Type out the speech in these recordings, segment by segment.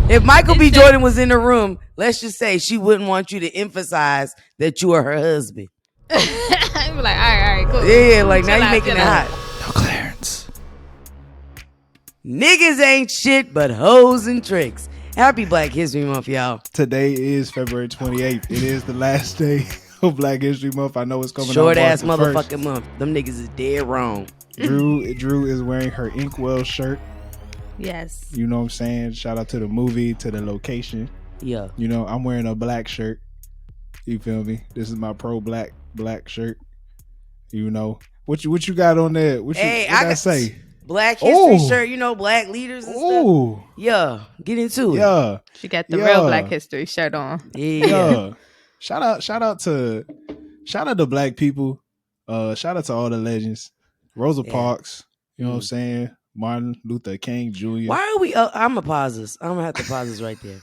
If Michael B. Jordan was in the room, let's just say she wouldn't want you to emphasize that you are her husband. I'd be like, all right, cool. Yeah, like now you're making it hot. No Clarence. Niggas ain't shit but hoes and tricks. Happy Black History Month, y'all. Today is February 28th. It is the last day of Black History Month. I know it's coming Short out ass March the motherfucking 1st. month. Them niggas is dead wrong. Drew is wearing her Inkwell shirt. Yes. You know what I'm saying? Shout out to the movie, to the location. Yeah. You know, I'm wearing a black shirt. You feel me? This is my pro black shirt. You know. What you got on there? What I say? Black History shirt, you know, black leaders and stuff. Yeah. Get into it. Yeah. She got the real Black History shirt on. Yeah. Shout out to black people. Shout out to all the legends. Rosa Parks, you know what I'm saying? Martin Luther King Jr. Why are we I'm gonna pause this. I'm gonna have to pause this right there.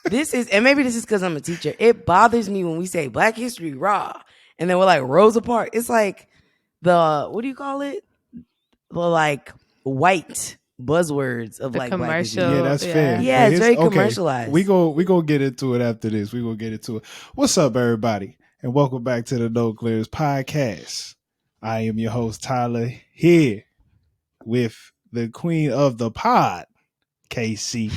This is, and maybe this is because I'm a teacher. It bothers me when we say Black History raw, and then we're like Rosa Parks. It's like the, what do you call it? The like white buzzwords of the like commercial. Black History. Yeah, that's fair. Yeah, it's very commercialized. We go get into it after this. We gonna get into it. What's up, everybody, and welcome back to the No Clears podcast. I am your host Tyler, here with the queen of the pod, KC.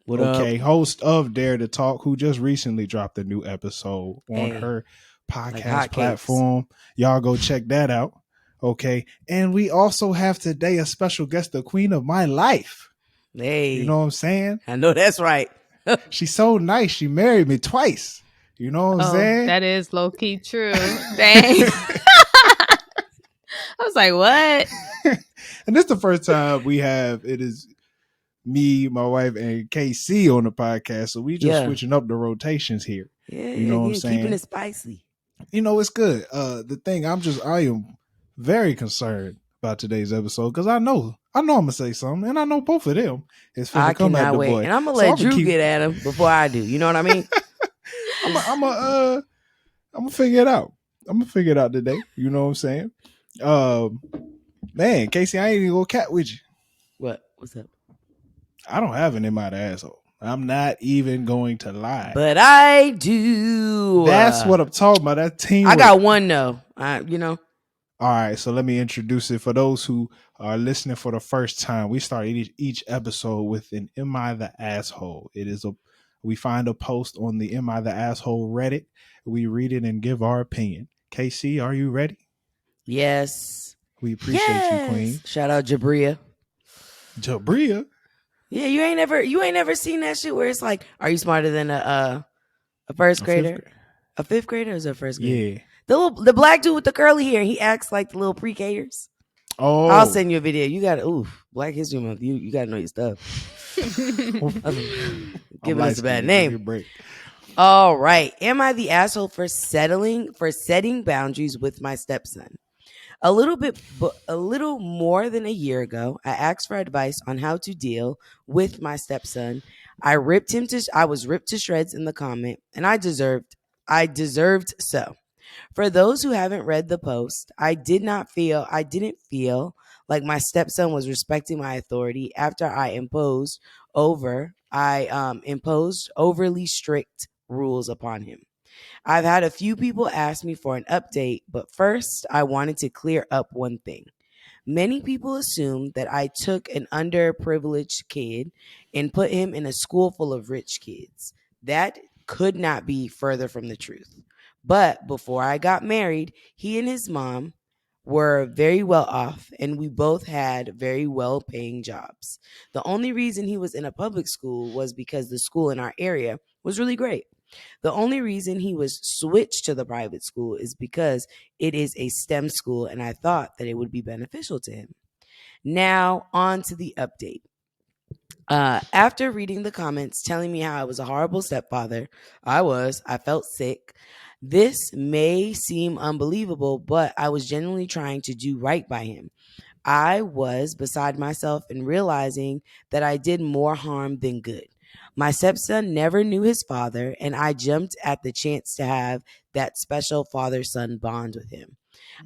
What up? Host of Dare to Talk, who just recently dropped a new episode on her podcast platform. Y'all go check that out. Okay. And we also have today a special guest, the queen of my life. Hey. You know what I'm saying? I know that's right. She's so nice. She married me twice. You know what I'm saying? That is low-key true. Dang. I was like, what? And this is the first time it is me, my wife, and KC on the podcast. So we just switching up the rotations here. Yeah, you know what I'm saying? Keeping it spicy. You know, it's good. The thing, I am very concerned about today's episode because I know I'm gonna say something, and I know both of them is finna come at the boy. And I'm gonna let Drew get at him before I do. You know what I mean? I'm gonna figure it out. I'm gonna figure it out today. You know what I'm saying? Man, Casey, I ain't even gonna cat with you. What's up? I don't have an in my asshole. I'm not even going to lie. But I do. That's what I'm talking about. That teamwork. I got one though. You know. All right, so let me introduce it for those who are listening for the first time. We start each episode with an "Am I the Asshole?" We find a post on the "Am I the Asshole" Reddit. We read it and give our opinion. KC, are you ready? Yes. We appreciate you, Queen. Shout out Jabria. Jabria. Yeah, you ain't never seen that shit where it's like, are you smarter than a first grader? A fifth grader or is it a first grader? Yeah. The black dude with the curly hair, he acts like the little pre-Kers. Oh. I'll send you a video. You gotta Black History Month. You gotta know your stuff. Giving us a bad name. All right. Am I the asshole for setting boundaries with my stepson? A little more than a year ago, I asked for advice on how to deal with my stepson. I was ripped to shreds in the comment, and I deserved so. For those who haven't read the post, I didn't feel like my stepson was respecting my authority after I imposed overly strict rules upon him. I've had a few people ask me for an update, but first I wanted to clear up one thing. Many people assume that I took an underprivileged kid and put him in a school full of rich kids. That could not be further from the truth. But before I got married, he and his mom were very well off, and we both had very well-paying jobs. The only reason he was in a public school was because the school in our area was really great. The only reason he was switched to the private school is because it is a STEM school, and I thought that it would be beneficial to him. Now, on to the update. After reading the comments telling me how I was a horrible stepfather, I felt sick. This may seem unbelievable, but I was genuinely trying to do right by him. I was beside myself and realizing that I did more harm than good. My stepson never knew his father, and I jumped at the chance to have that special father-son bond with him.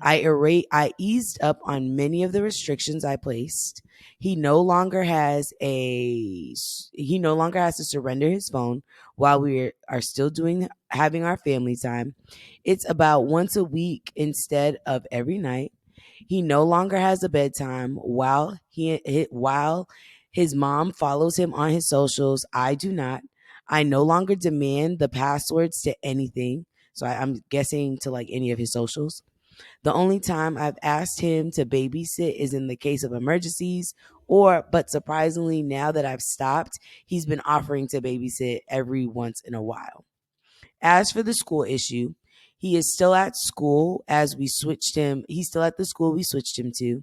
I eased up on many of the restrictions I placed. He no longer has to surrender his phone while are still doing having our family time. It's about once a week instead of every night. He no longer has a bedtime while his mom follows him on his socials. I do not. I no longer demand the passwords to anything. So I'm guessing to like any of his socials. The only time I've asked him to babysit is in the case of emergencies, but surprisingly, now that I've stopped, he's been offering to babysit every once in a while. As for the school issue, he is still at school as we switched him. He's still at the school we switched him to.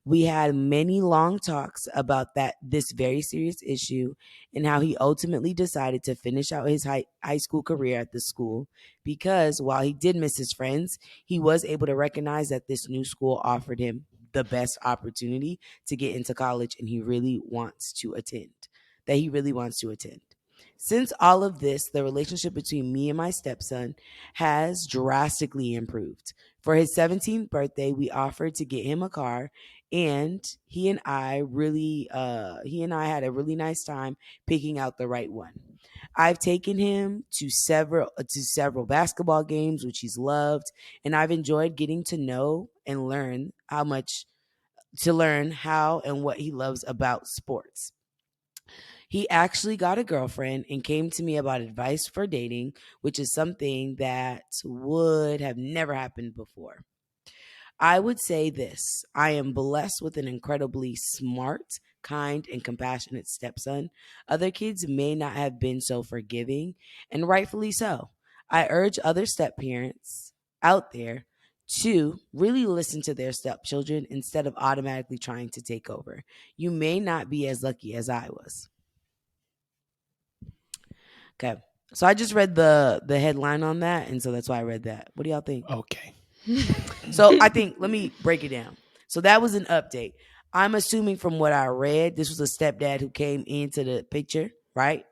We had many long talks about this very serious issue and how he ultimately decided to finish out his high school career at the school because while he did miss his friends, he was able to recognize that this new school offered him the best opportunity to get into college and he really wants to attend. That he really wants to attend. Since all of this, the relationship between me and my stepson has drastically improved. For his 17th birthday, we offered to get him a car, and he and I had a really nice time picking out the right one. I've taken him to several basketball games, which he's loved, and I've enjoyed getting to know and learn how and what he loves about sports. He actually got a girlfriend and came to me about advice for dating, which is something that would have never happened before. I would say this: I am blessed with an incredibly smart, kind, and compassionate stepson. Other kids may not have been so forgiving, and rightfully so. I urge other step parents out there to really listen to their stepchildren instead of automatically trying to take over. You may not be as lucky as I was. Okay. So I just read the headline on that, and so that's why I read that. What do y'all think? Okay. So I think let me break it down. So that was an update. I'm assuming from what I read, this was a stepdad who came into the picture, right?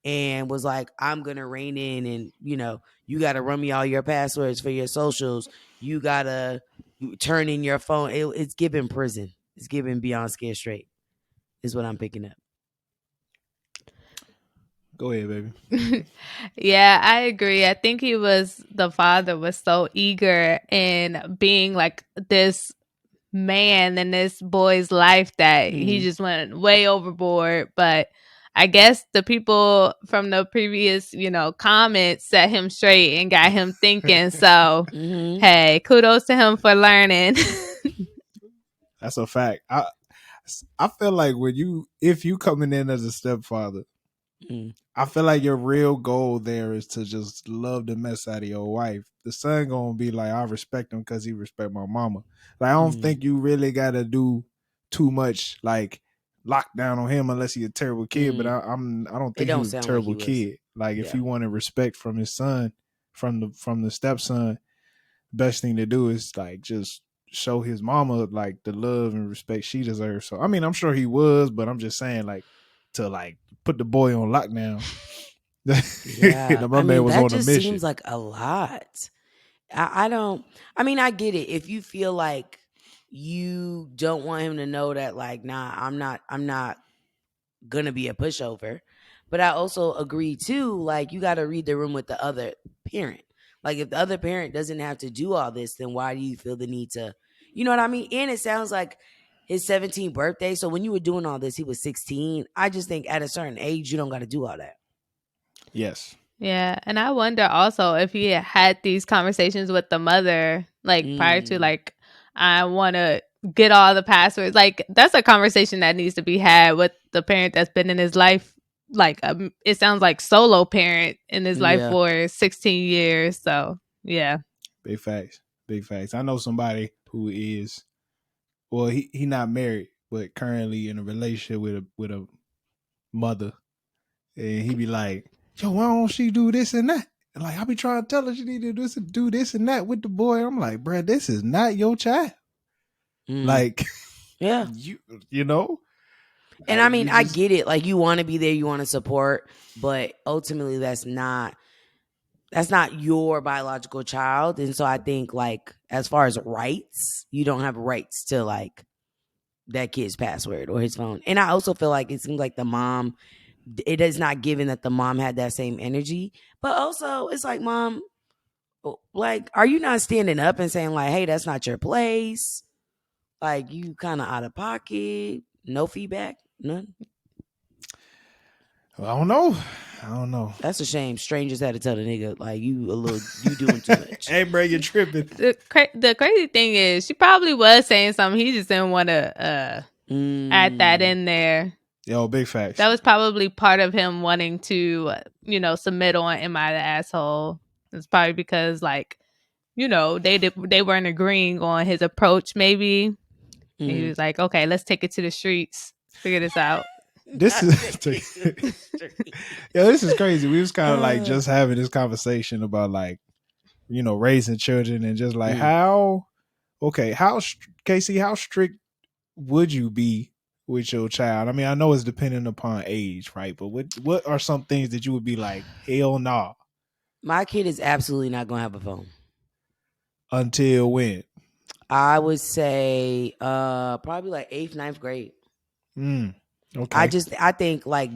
And was like, I'm gonna rein in and you gotta run me all your passwords for your socials. You gotta turn in your phone. It's giving prison. It's giving beyond scared straight, is what I'm picking up. Go ahead, baby. Yeah, I agree. I think the father was so eager in being like this man in this boy's life that he just went way overboard. But I guess the people from the previous, comments set him straight and got him thinking. So, hey, kudos to him for learning. That's a fact. I feel like if you coming in as a stepfather, I feel like your real goal there is to just love the mess out of your wife. The son gonna be like, I respect him because he respect my mama. Like I don't think you really gotta do too much like lockdown on him unless he's a terrible kid. But I don't think he's a terrible kid. Like if he wanted respect from his son, from the stepson, best thing to do is like just show his mama like the love and respect she deserves. So I mean, I'm sure he was, but I'm just saying like to like put the boy on lockdown. Yeah. My man was that on a just mission. seems like a lot. I don't, I mean, I get it. If you feel like you don't want him to know that, like, nah, I'm not gonna be a pushover. But I also agree too, like, you got to read the room with the other parent. Like, if the other parent doesn't have to do all this, then why do you feel the need to, you know what I mean? And it sounds like his 17th birthday. So when you were doing all this, he was 16. I just think at a certain age, you don't got to do all that. Yes. Yeah, and I wonder also if he had these conversations with the mother, like prior to like, I want to get all the passwords. Like that's a conversation that needs to be had with the parent that's been in his life. Like it sounds like solo parent in his life for 16 years. So yeah, big facts, big facts. I know somebody who is, well, he not married, but currently in a relationship with a mother, and he be like, yo, why don't she do this and that? And like I be trying to tell her she need to do this and that with the boy. I'm like, bruh, this is not your child. Like, yeah, you know. And I mean, I get it. Like, you want to be there, you want to support, but ultimately that's not your biological child. And so I think, like, as far as rights, you don't have rights to, like, that kid's password or his phone. And I also feel like it seems like the mom, it is not given that the mom had that same energy. But also, it's like, mom, like, are you not standing up and saying, like, hey, that's not your place? Like, you kind of out of pocket, no feedback, none. I don't know. That's a shame. Strangers had to tell the nigga, like, you doing too much. Hey, bro, you're tripping. The crazy thing is, she probably was saying something. He just didn't want to add that in there. Yo, big facts. That was probably part of him wanting to, submit on "Am I the Asshole?" It's probably because, like, they weren't agreeing on his approach. Maybe he was like, "Okay, let's take it to the streets, figure this out." This is crazy. We was kind of like just having this conversation about, like, raising children and just like Casey, how strict would you be with your child? I mean, I know it's dependent upon age, right? But what are some things that you would be like, hell nah? My kid is absolutely not gonna have a phone. Until when? I would say probably like 8th, 9th grade. Okay. I think, like,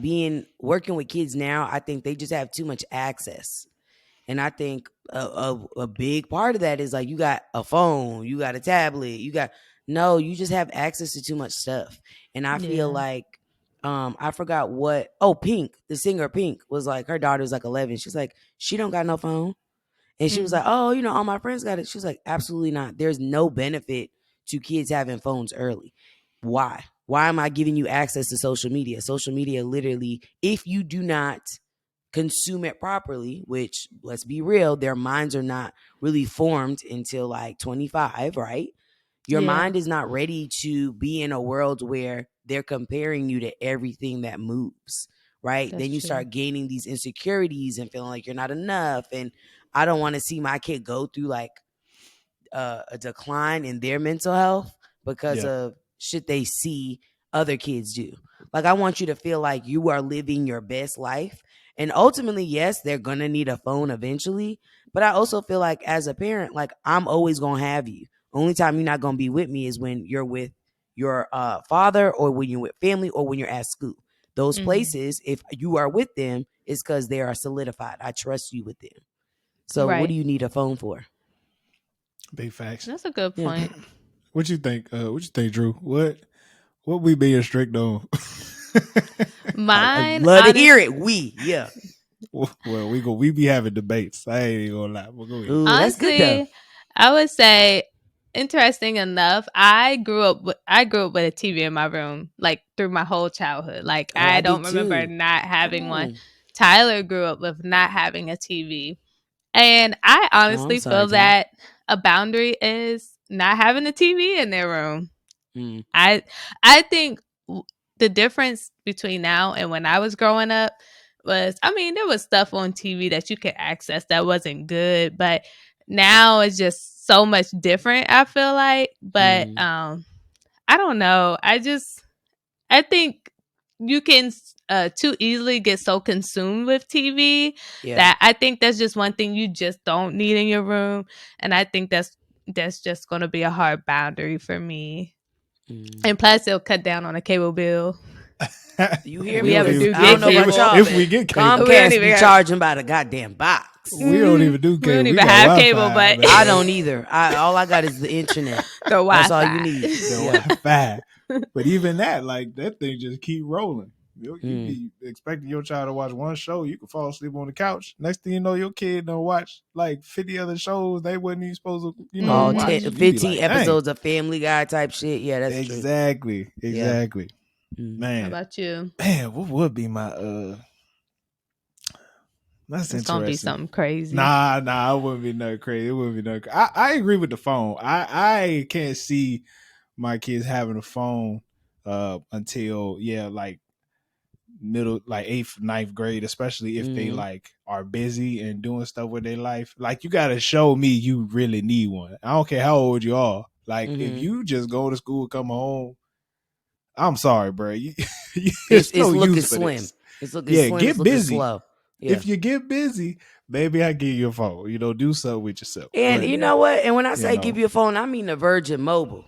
working with kids now, I think they just have too much access. And I think a big part of that is, like, you got a phone, you got a tablet, you just have access to too much stuff. And I feel like, I forgot Pink, the singer Pink, was like, her daughter's like 11. She's like, she don't got no phone. And she was like, oh, all my friends got it. She's like, absolutely not. There's no benefit to kids having phones early. Why? Why am I giving you access to social media? Social media, literally, if you do not consume it properly, which, let's be real, their minds are not really formed until like 25, right? Your mind is not ready to be in a world where they're comparing you to everything that moves, right? That's then you true. start gaining these insecurities and feeling like you're not enough. And I don't want to see my kid go through, like, a decline in their mental health because of shit they see other kids do. Like, I want you to feel like you are living your best life. And ultimately, yes, they're going to need a phone eventually. But I also feel like, as a parent, like, I'm always going to have you. Only time you're not going to be with me is when you're with your father, or when you're with family, or when you're at school. Those places, if you are with them, it's because they are solidified. I trust you with them. So what do you need a phone for? Big facts. That's a good point. What you think? Dreu? What we being strict on? Mine, I'd love to hear it. Well, we be having debates. I ain't even gonna lie. But go ahead. Ooh, honestly, that's good though. I would say, interesting enough, I grew up with a TV in my room, like, through my whole childhood. Like, I don't remember not having one. Tyler grew up with not having a TV. And I honestly feel that a boundary is not having a TV in their room. I think the difference between now and when I was growing up was, I mean, there was stuff on TV that you could access that wasn't good, but now it's just so much different, I feel like. But I don't know. I think you can too easily get so consumed with TV that I think that's just one thing you just don't need in your room. And I think that's just going to be a hard boundary for me. And plus, it'll cut down on a cable bill. You hear we me? ever do I don't know about y'all. If we get cable, Comcast be charging by the goddamn box. We don't even do cable. We don't even have cable, but man. I don't either. All I got is the internet. The Wi-Fi. That's all you need. The Wi-Fi. But even that, like, that thing just keep rolling. You be expecting your child to watch one show, you can fall asleep on the couch. Next thing you know, your kid done watch like 50 other shows they wasn't even supposed to, watch. 15 episodes of Family Guy type shit. Yeah, that's exactly. true. Exactly. Man. How about you? Man, what would be my that's it's gonna be something crazy. Nah, it wouldn't be nothing crazy. It wouldn't be nothing. I agree with the phone. I can't see my kids having a phone until like middle, like 8th, 9th grade, especially if they like are busy and doing stuff with their life. Like, you gotta show me you really need one. I don't care how old you are. Like, if you just go to school, come home, I'm sorry, bro. There's It's no looking use for slim. this. It's looking Yeah, slim. It's get looking busy. slow. Yeah. If you get busy, maybe I give you a phone. Do something with yourself. And But you know what? And when I you say give know, you a phone, I mean the Virgin Mobile.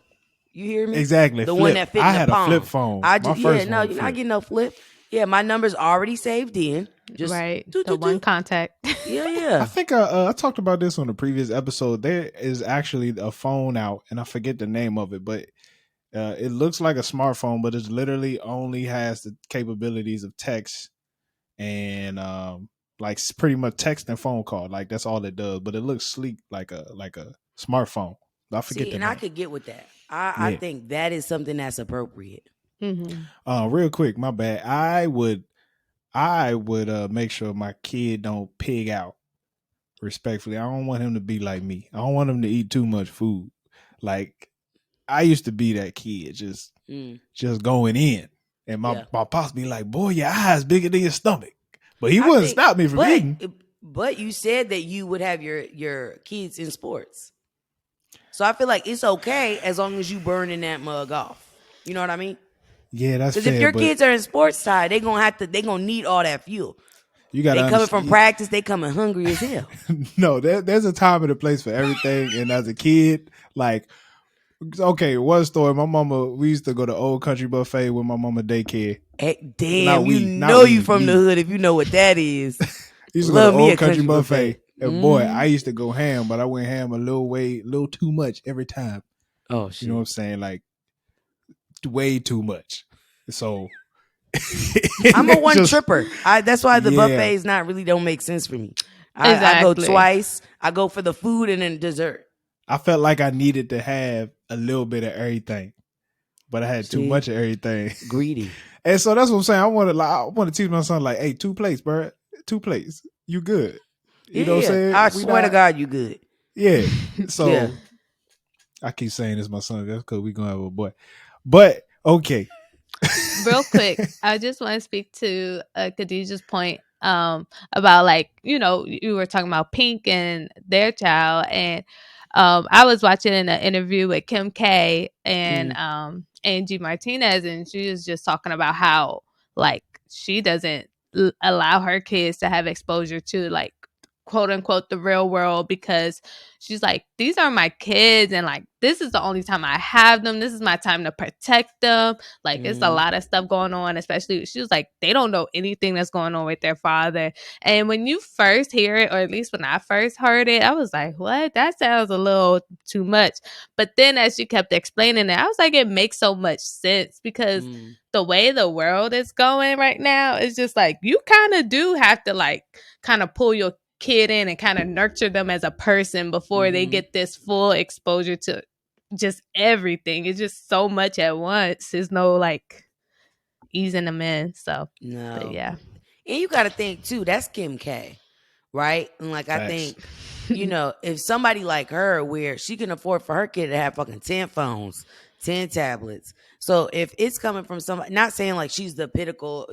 You hear me? exactly. The one Flip. that fit I in the had a flip palm. phone. I My just yeah, first no, phone you're not flip. getting no flip. Yeah, my number's already saved in. Just Right. do The do one do. contact. Yeah, I yeah. think I talked about this on the previous episode. There is actually a phone out, and I forget the name of it, but it looks like a smartphone, but it literally only has the capabilities of text and like pretty much text and phone call. Like that's all it does, but it looks sleek like a smartphone. I forget See, the and I name. could get with that. I Yeah. think that is something that's appropriate. Mm-hmm. Real quick, my bad. I would make sure my kid don't pig out respectfully. I don't want him to be like me. I don't want him to eat too much food. Like I used to be that kid, Mm, just going in. And yeah. my pops be like, boy, your eyes bigger than your stomach. But he I wouldn't think stop me from eating. but you said that you would have your kids in sports. So I feel like it's okay as long as you burning that mug off. You know what I mean? Yeah, that's Because if fair, your but kids are in sports side, they gonna need all that fuel. you gotta They coming from understand. practice, they coming hungry as hell. No, there's a time and a place for everything. And as a kid, like, okay, one story. My mama, we used to go to Old Country Buffet with my mama daycare. Hey, Not damn, you we, not know you we, from the me. hood if you know what that is. Used to go to Love me a Old Country country Buffet. buffet. And boy, I used to go ham, but I went ham a little too much every time. Oh You know what I'm shit. saying? Like way too much. So I'm a it one just tripper. That's why the yeah. buffets not really don't make sense for me. I go Exactly. twice. I go for the food and then dessert. I felt like I needed to have a little bit of everything, but I had too See, much of everything. greedy. And so that's what I'm saying. I want to teach my son like, hey, 2 plates, bro. 2 plates. You good. You Yeah, know what I'm yeah. saying? I We swear to not God, you good. yeah. Yeah. So I keep saying this my son, that's because we gonna have a boy. But okay. Real quick, I just want to speak to Khadijah's point about like, you were talking about Pink and their child. And I was watching an interview with Kim K and Mm, Angie Martinez, and she was just talking about how like she doesn't allow her kids to have exposure to like quote unquote the real world, because she's like, these are my kids, and like this is the only time I have them, this is my time to protect them. Like it's a mm, lot of stuff going on, especially she was like, they don't know anything that's going on with their father. And when you first hear it, or at least when I first heard it, I was like, what? That sounds a little too much. But then as she kept explaining it, I was like, it makes so much sense, because mm, the way the world is going right now, it's just like you kind of do have to like kind of pull your kid in and kind of nurture them as a person before they mm-hmm. get this full exposure to just everything. It's just so much at once. There's no like easing them in. So, but No. yeah. And you got to think too, that's Kim K, right? And like, I Facts. think, if somebody like her, where she can afford for her kid to have fucking 10 phones, 10 tablets. So if it's coming from somebody, not saying like she's the pinnacle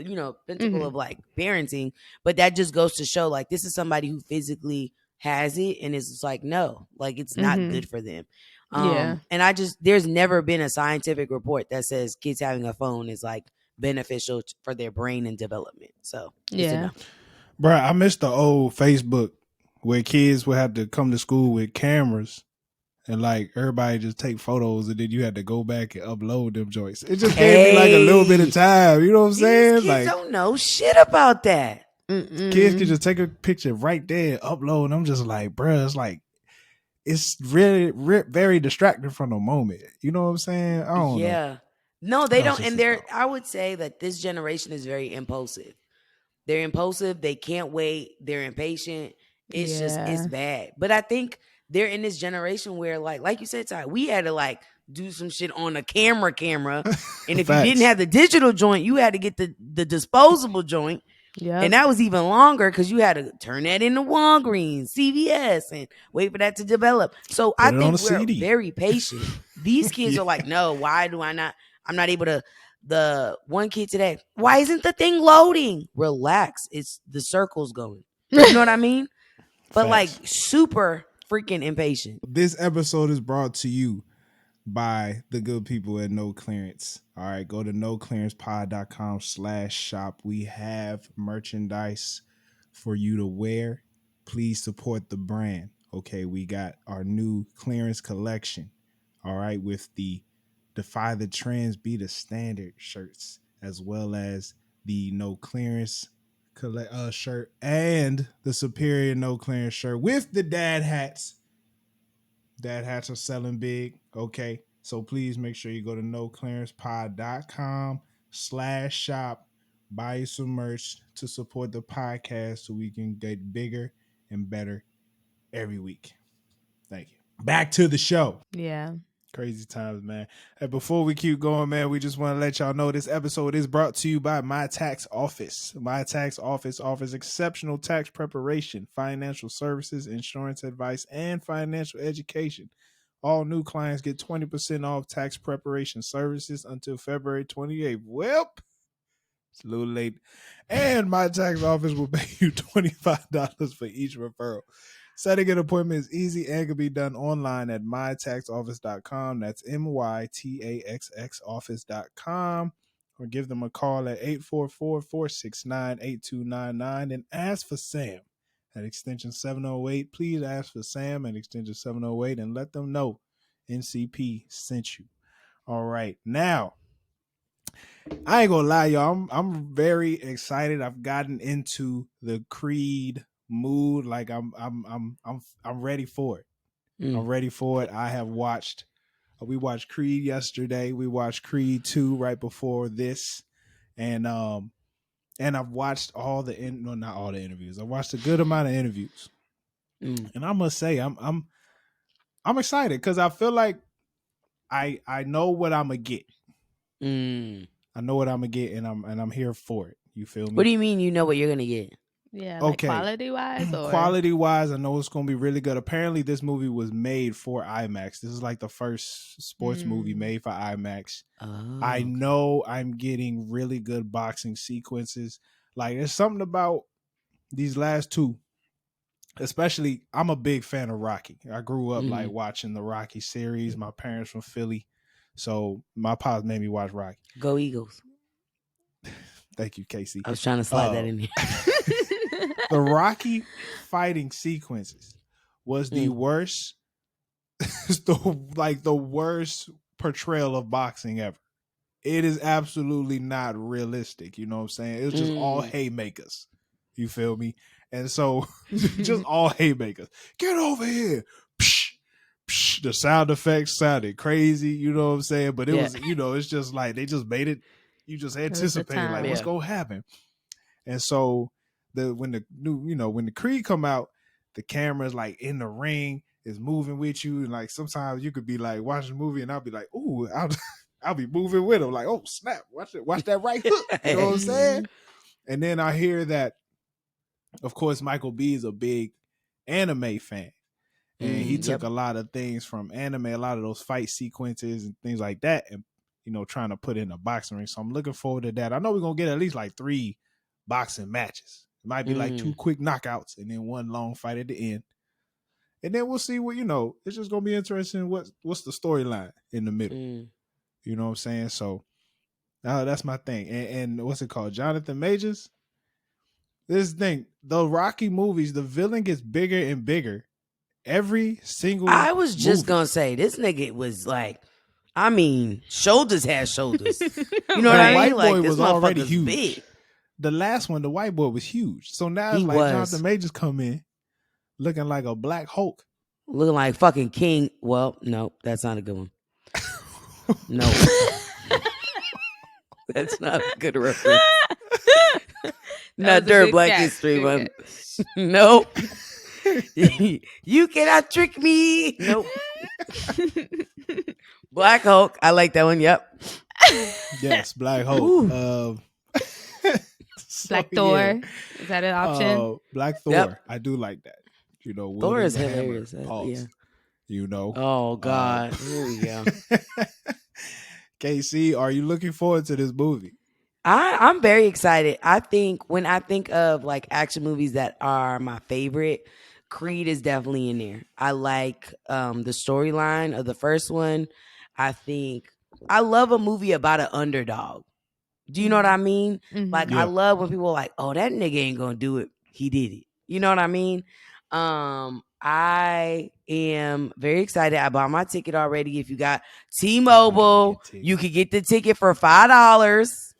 hmm of like parenting, but that just goes to show like this is somebody who physically has it and is just like, no, like it's not hmm good for them. Yeah. And there's never been a scientific report that says kids having a phone is like beneficial for their brain and development. So it's a Yeah. no. Bro, I miss the old Facebook where kids would have to come to school with cameras and like everybody just take photos and then you had to go back and upload them joints. It just gave me like a little bit of Hey, time. You know what I'm these saying? kids Like don't know shit about that. kids could Mm-mm. just take a picture right there, upload, and I'm just like, bro, it's like it's really very distracting from the moment. You know what I'm saying? I don't know. Yeah. No, they That was don't. just And a thought. I would say that this generation is very impulsive. They're impulsive. They can't wait. They're impatient. It's Yeah. bad. But I think they're in this generation where, like you said, Ty, we had to like do some shit on a camera. And if you didn't Facts. have the digital joint, you had to get the disposable joint. And Yep. that was even longer because you had to turn that into Walgreens, CVS, and wait for that to develop. So I Put it on think a we're CD. very patient. These kids Yeah. are like, no, why do I not? I'm not able to. The one kid today, why isn't the thing loading? Relax. It's the circles going. You know what I mean? But like Facts. super freaking impatient. This episode is brought to you by the good people at No Clearance. All right, go to noclearancepod.com/shop. We have merchandise for you to wear. Please support the brand. Okay, we got our new clearance collection. All right, with the Defy the Trends, Be the Standard shirts, as well as the No Clearance shirt and the Superior No Clearance shirt with the dad hats. Dad hats are selling big. Okay. So please make sure you go to noclearancepod.com/shop. Buy you some merch to support the podcast so we can get bigger and better every week. Thank you. Back to the show. Yeah. Crazy times, man. And before we keep going, man, we just want to let y'all know this episode is brought to you by My Tax Office. My Tax Office offers exceptional tax preparation, financial services, insurance advice, and financial education. All new clients get 20% off tax preparation services until February 28th. Well, it's a little late. And My Tax Office will pay you $25 for each referral. Setting an appointment is easy and can be done online at mytaxoffice.com. That's MYTAXX office.com. Or give them a call at 844-469-8299 and ask for Sam at extension 708. Please ask for Sam at extension 708 and let them know NCP sent you. All right. Now, I ain't gonna lie, y'all. I'm very excited. I've gotten into the Creed mood. Like I'm ready for it. I'm ready for it. I have watched. We watched Creed yesterday. We watched Creed 2 right before this, and I've watched all the not all the interviews. I watched a good amount of interviews, and I must say I'm excited because I feel like I know what I'm gonna get. I know what I'm gonna get, and I'm here for it. You feel me? What do you mean? You know what you're gonna get? Yeah. Like quality wise, or quality wise, I know it's gonna be really good. Apparently, this movie was made for IMAX. This is like the first sports movie made for IMAX. Oh, I know I'm getting really good boxing sequences. Like there's something about these last two. Especially, I'm a big fan of Rocky. I grew up like watching the Rocky series. My parents from Philly, so my pops made me watch Rocky. Go Eagles! Thank you, Casey. I was trying to slide that in here. The Rocky fighting sequences was the worst, the worst portrayal of boxing ever. It is absolutely not realistic. You know what I'm saying? It was just all haymakers. You feel me? And so, just all haymakers. Get over here. Psh, psh. The sound effects sounded crazy. You know what I'm saying? But it was, it's just like they just made it. You just anticipated like what's gonna happen. And so, when the Creed come out, the camera's like in the ring, is moving with you, and like sometimes you could be like watching a movie, and I'll be like, ooh, I'll be moving with them, like, oh snap, watch that right hook. You know what I'm saying? And then I hear that, of course, Michael B is a big anime fan, and he took a lot of things from anime, a lot of those fight sequences and things like that, and trying to put in a boxing ring. So I'm looking forward to that. I know we're gonna get at least like 3 boxing matches. It might be like 2 quick knockouts and then 1 long fight at the end. And then we'll see what, it's just going to be interesting. What's the storyline in the middle? You know what I'm saying? So that's my thing. And what's it called? Jonathan Majors. This thing, the Rocky movies, the villain gets bigger and bigger every single I was just going to say, this nigga was like, shoulders had shoulders. You know what I mean? White boy like, was already huge. Big. The last one, the white boy was huge. So now it's Jonathan Majors come in looking like a Black Hulk. Looking like fucking King. Well, no, that's not a good one. No. That's not a good reference. Not during Black History Month. Nope. You cannot trick me. Nope. Black Hulk. I like that one. Yep. Yes, Black Hulk. Black Thor. Is that an option? Black Thor. Yep. I do like that. Thor is hilarious. Yeah. Oh God. Here we go. KC, are you looking forward to this movie? I'm very excited. I think when I think of like action movies that are my favorite, Creed is definitely in there. I like the storyline of the first one. I think I love a movie about an underdog. Do you know what I mean? Like, I Yeah. love when people are like, "Oh, that nigga ain't gonna do it. He did it." You know what I mean? I am very excited. I bought my ticket already. If you got T-Mobile, you could get the ticket for $5.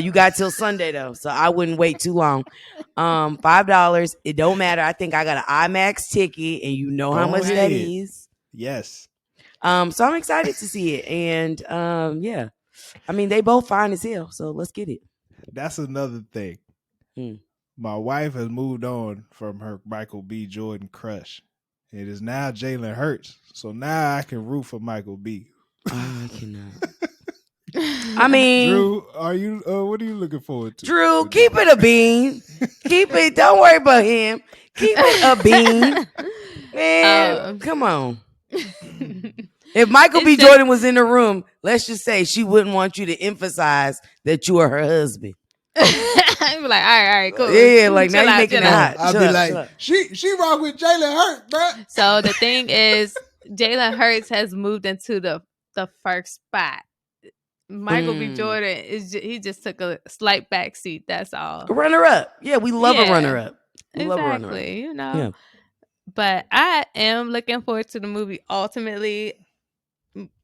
You got till Sunday though, so I wouldn't wait too long. $5. It don't matter. I think I got an IMAX ticket, and you know how Go much that ahead. is. Yes. So I'm excited to see it, and yeah. I mean, they both fine as hell, so let's get it. That's another thing. My wife has moved on from her Michael B. Jordan crush. It is now Jalen Hurts. So now I can root for Michael B. I cannot. I mean, Dreu, are you? What are you looking forward to? Dreu, keep it a bean. Keep it. Don't worry about him. Keep it a bean, man. Come on. If Michael B. Jordan was in the room, let's just say she wouldn't want you to emphasize that you are her husband. I'd be like, all right, cool. Yeah, like now you're making it hot. I'll be like, she rock with Jalen Hurts, bro. So the thing is, Jalen Hurts has moved into the first spot. Michael B. Jordan he just took a slight backseat. That's all. Runner up. Yeah, we love a runner up. We love a runner up. You know. Yeah. But I am looking forward to the movie. Ultimately,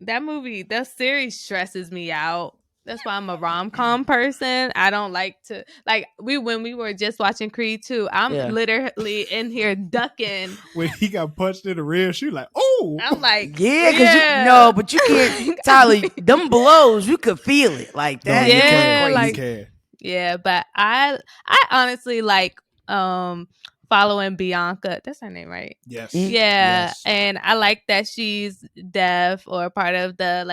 that series stresses me out. That's why I'm a rom-com person. I don't like to when we were just watching Creed 2, I'm literally in here ducking. When he got punched in the ribs, she like, oh. I'm like, yeah, because but you can't, Tyler, them blows, you could feel it like that. No, you can. Yeah, but I honestly like following Bianca. That's her name, right? Yes. Yeah. Yes. And I like that she's deaf or part of the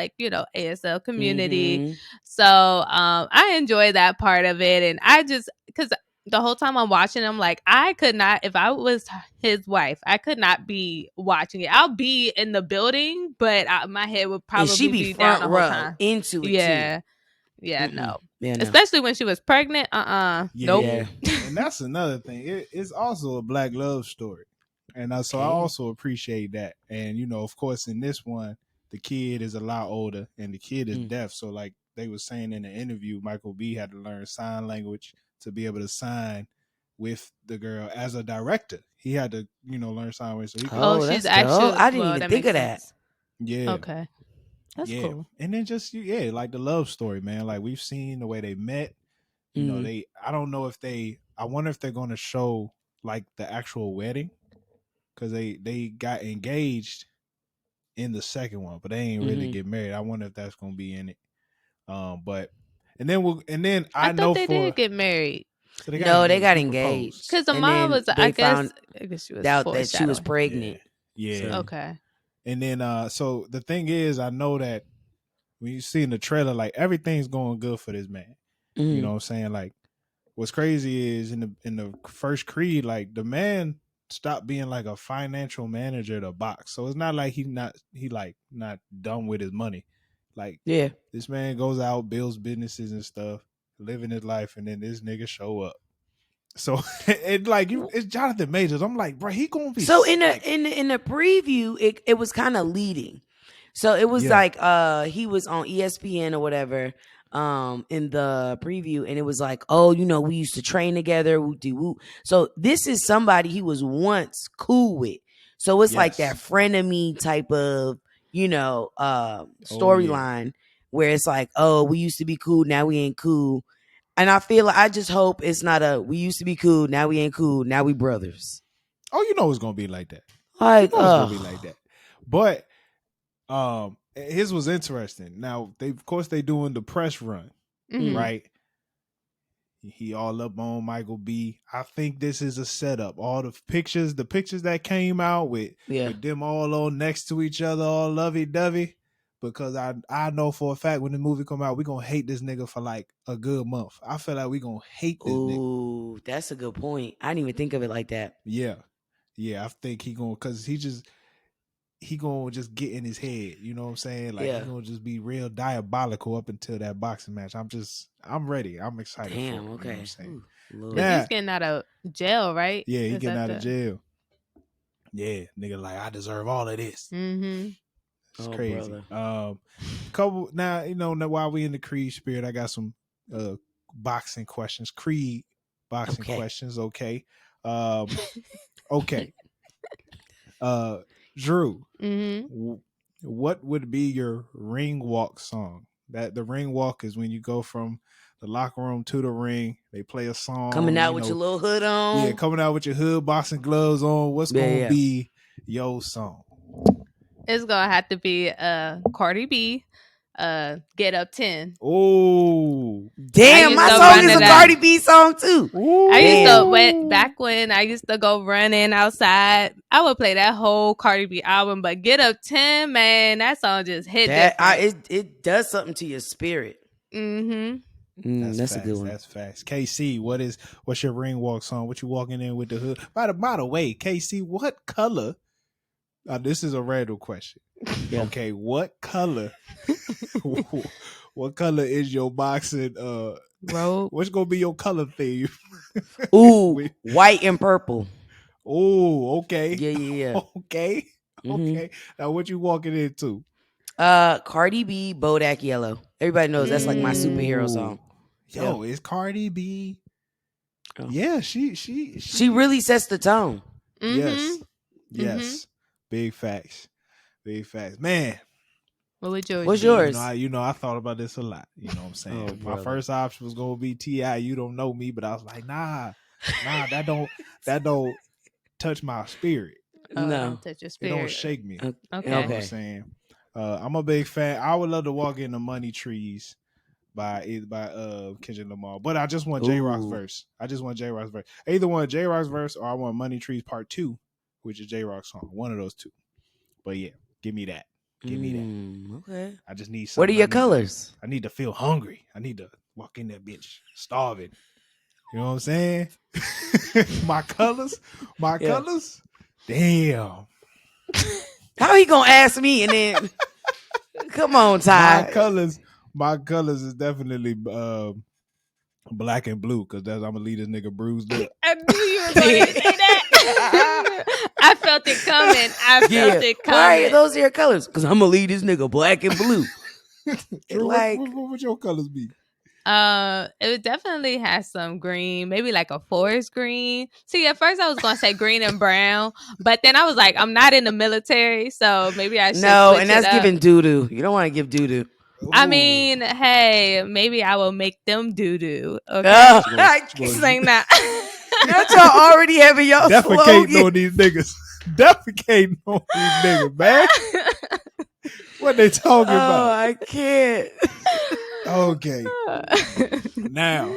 ASL community. Mm-hmm. So I enjoy that part of it. And I just, because the whole time I'm watching, I'm like, I could not, if I was his wife, I could not be watching it. I'll be in the building, but my head would probably be front down the row whole time. Into it Yeah. too. Yeah, no. Yeah, no. Especially when she was pregnant. Yeah. Nope. And that's another thing. It's also a black love story. And so I also appreciate that. And, of course, in this one, the kid is a lot older and the kid is deaf. So like they were saying in the interview, Michael B had to learn sign language to be able to sign with the girl as a director. He had to, learn sign language. So he could, she's actually. I didn't even think of that. Yeah. Okay. That's cool. And then just like the love story, man. Like we've seen the way they met. I don't know if I wonder if they're gonna show like the actual wedding. Cause they got engaged in the second one, but they ain't really get married. I wonder if that's gonna be in it. But and then I know they did get married. So they got engaged. Because the mom was, I guess she was out that she was pregnant. Yeah. So. Okay. And then so the thing is, I know that when you see in the trailer, like everything's going good for this man. You know what I'm saying? Like what's crazy is in the first Creed, like the man stopped being like a financial manager at a box. So it's not like he not done with his money. Like this man goes out, builds businesses and stuff, living his life, and then this nigga show up. So it's Jonathan Majors. I'm like, bro, he gonna be so in the preview, it was kind of leading. So it was like he was on ESPN or whatever in the preview, and it was like, oh, we used to train together. So this is somebody he was once cool with. So it's like that frenemy type of storyline where it's like, oh, we used to be cool, now we ain't cool. And I just hope it's not we used to be cool, now we ain't cool, now we brothers. Oh, it's gonna be like that. Like, it's gonna be like that. But his was interesting. Now of course they doing the press run, right? He all up on Michael B. I think this is a setup. All the pictures that came out with them all on next to each other, all lovey dovey. Because I know for a fact when the movie come out, we gonna hate this nigga for like a good month. I feel like we gonna hate this nigga. Ooh, that's a good point. I didn't even think of it like that. Yeah. I think he gonna just get in his head. You know what I'm saying? Like he gonna just be real diabolical up until that boxing match. I'm ready. I'm excited. Damn. For it, okay. You know what I'm saying? Because he's getting out of jail, right? Yeah, getting out of jail. Yeah, nigga, like I deserve all of this. It's Oh, crazy. brother. Couple now, while we in the Creed spirit, I got some boxing questions. Creed boxing Okay. questions. Okay. Okay. Dreu, what would be your ring walk song? That the ring walk is when you go from the locker room to the ring. They play a song. Coming out with your little hood on. Yeah, coming out with your hood, boxing gloves on. What's gonna be your song? It's gonna have to be Cardi B. Get Up 10. Oh, damn! My song is a Cardi B song too. Ooh. I used to back when I used to go running outside. I would play that whole Cardi B album, but Get Up 10, man, that song just hit different. It does something to your spirit. That's a good one. That's facts. KC, what's your ring walk song? What you walking in with the hood? By the way, KC, what color? This is a random question. Yeah. Okay, what color? What color is your boxing robe? What's gonna be your color theme? Ooh, white and purple. Oh, okay. Yeah. Okay. Okay. Now what you walking into? Cardi B, Bodak Yellow. Everybody knows that's like my superhero song. Yo, is Cardi B? Oh. Yeah, she really sets the tone. Yes. Big facts. Man. What's yours? What's yours? I thought about this a lot. You know what I'm saying? My first option was gonna be T.I. You don't know me, but I was like, nah, that don't touch my spirit. No, don't touch your spirit. It don't shake me. Okay. You know what I'm saying? I'm a big fan. I would love to walk in the Money Trees by Kendrick Lamar, but I just want J Rock's verse. Either one J Rock's verse or I want Money Trees Part 2, which is J Rock's song. One of those two. But yeah, give me that. Okay. I just need something. What are your colors? I need to feel hungry. I need to walk in that bitch starving. You know what I'm saying? My colors. Damn. How he gonna ask me and then come on, Ty. My colors is definitely black and blue because I'm gonna leave this nigga bruised up. I knew you were going to say that. I felt it coming. Why those are your colors? Because I'm gonna leave this nigga black and blue. What would your colors be? It would definitely have some green, maybe like a forest green. See, at first I was gonna say green and brown, but then I was like, I'm not in the military, so maybe I should. No, and that's giving doo doo. You don't want to give doo doo. I mean, hey, maybe I will make them doo doo. Okay, saying that. That's y'all already having y'all defecating on these niggas. Defecating on these niggas, man. What they talking about? I can't. Okay. Now,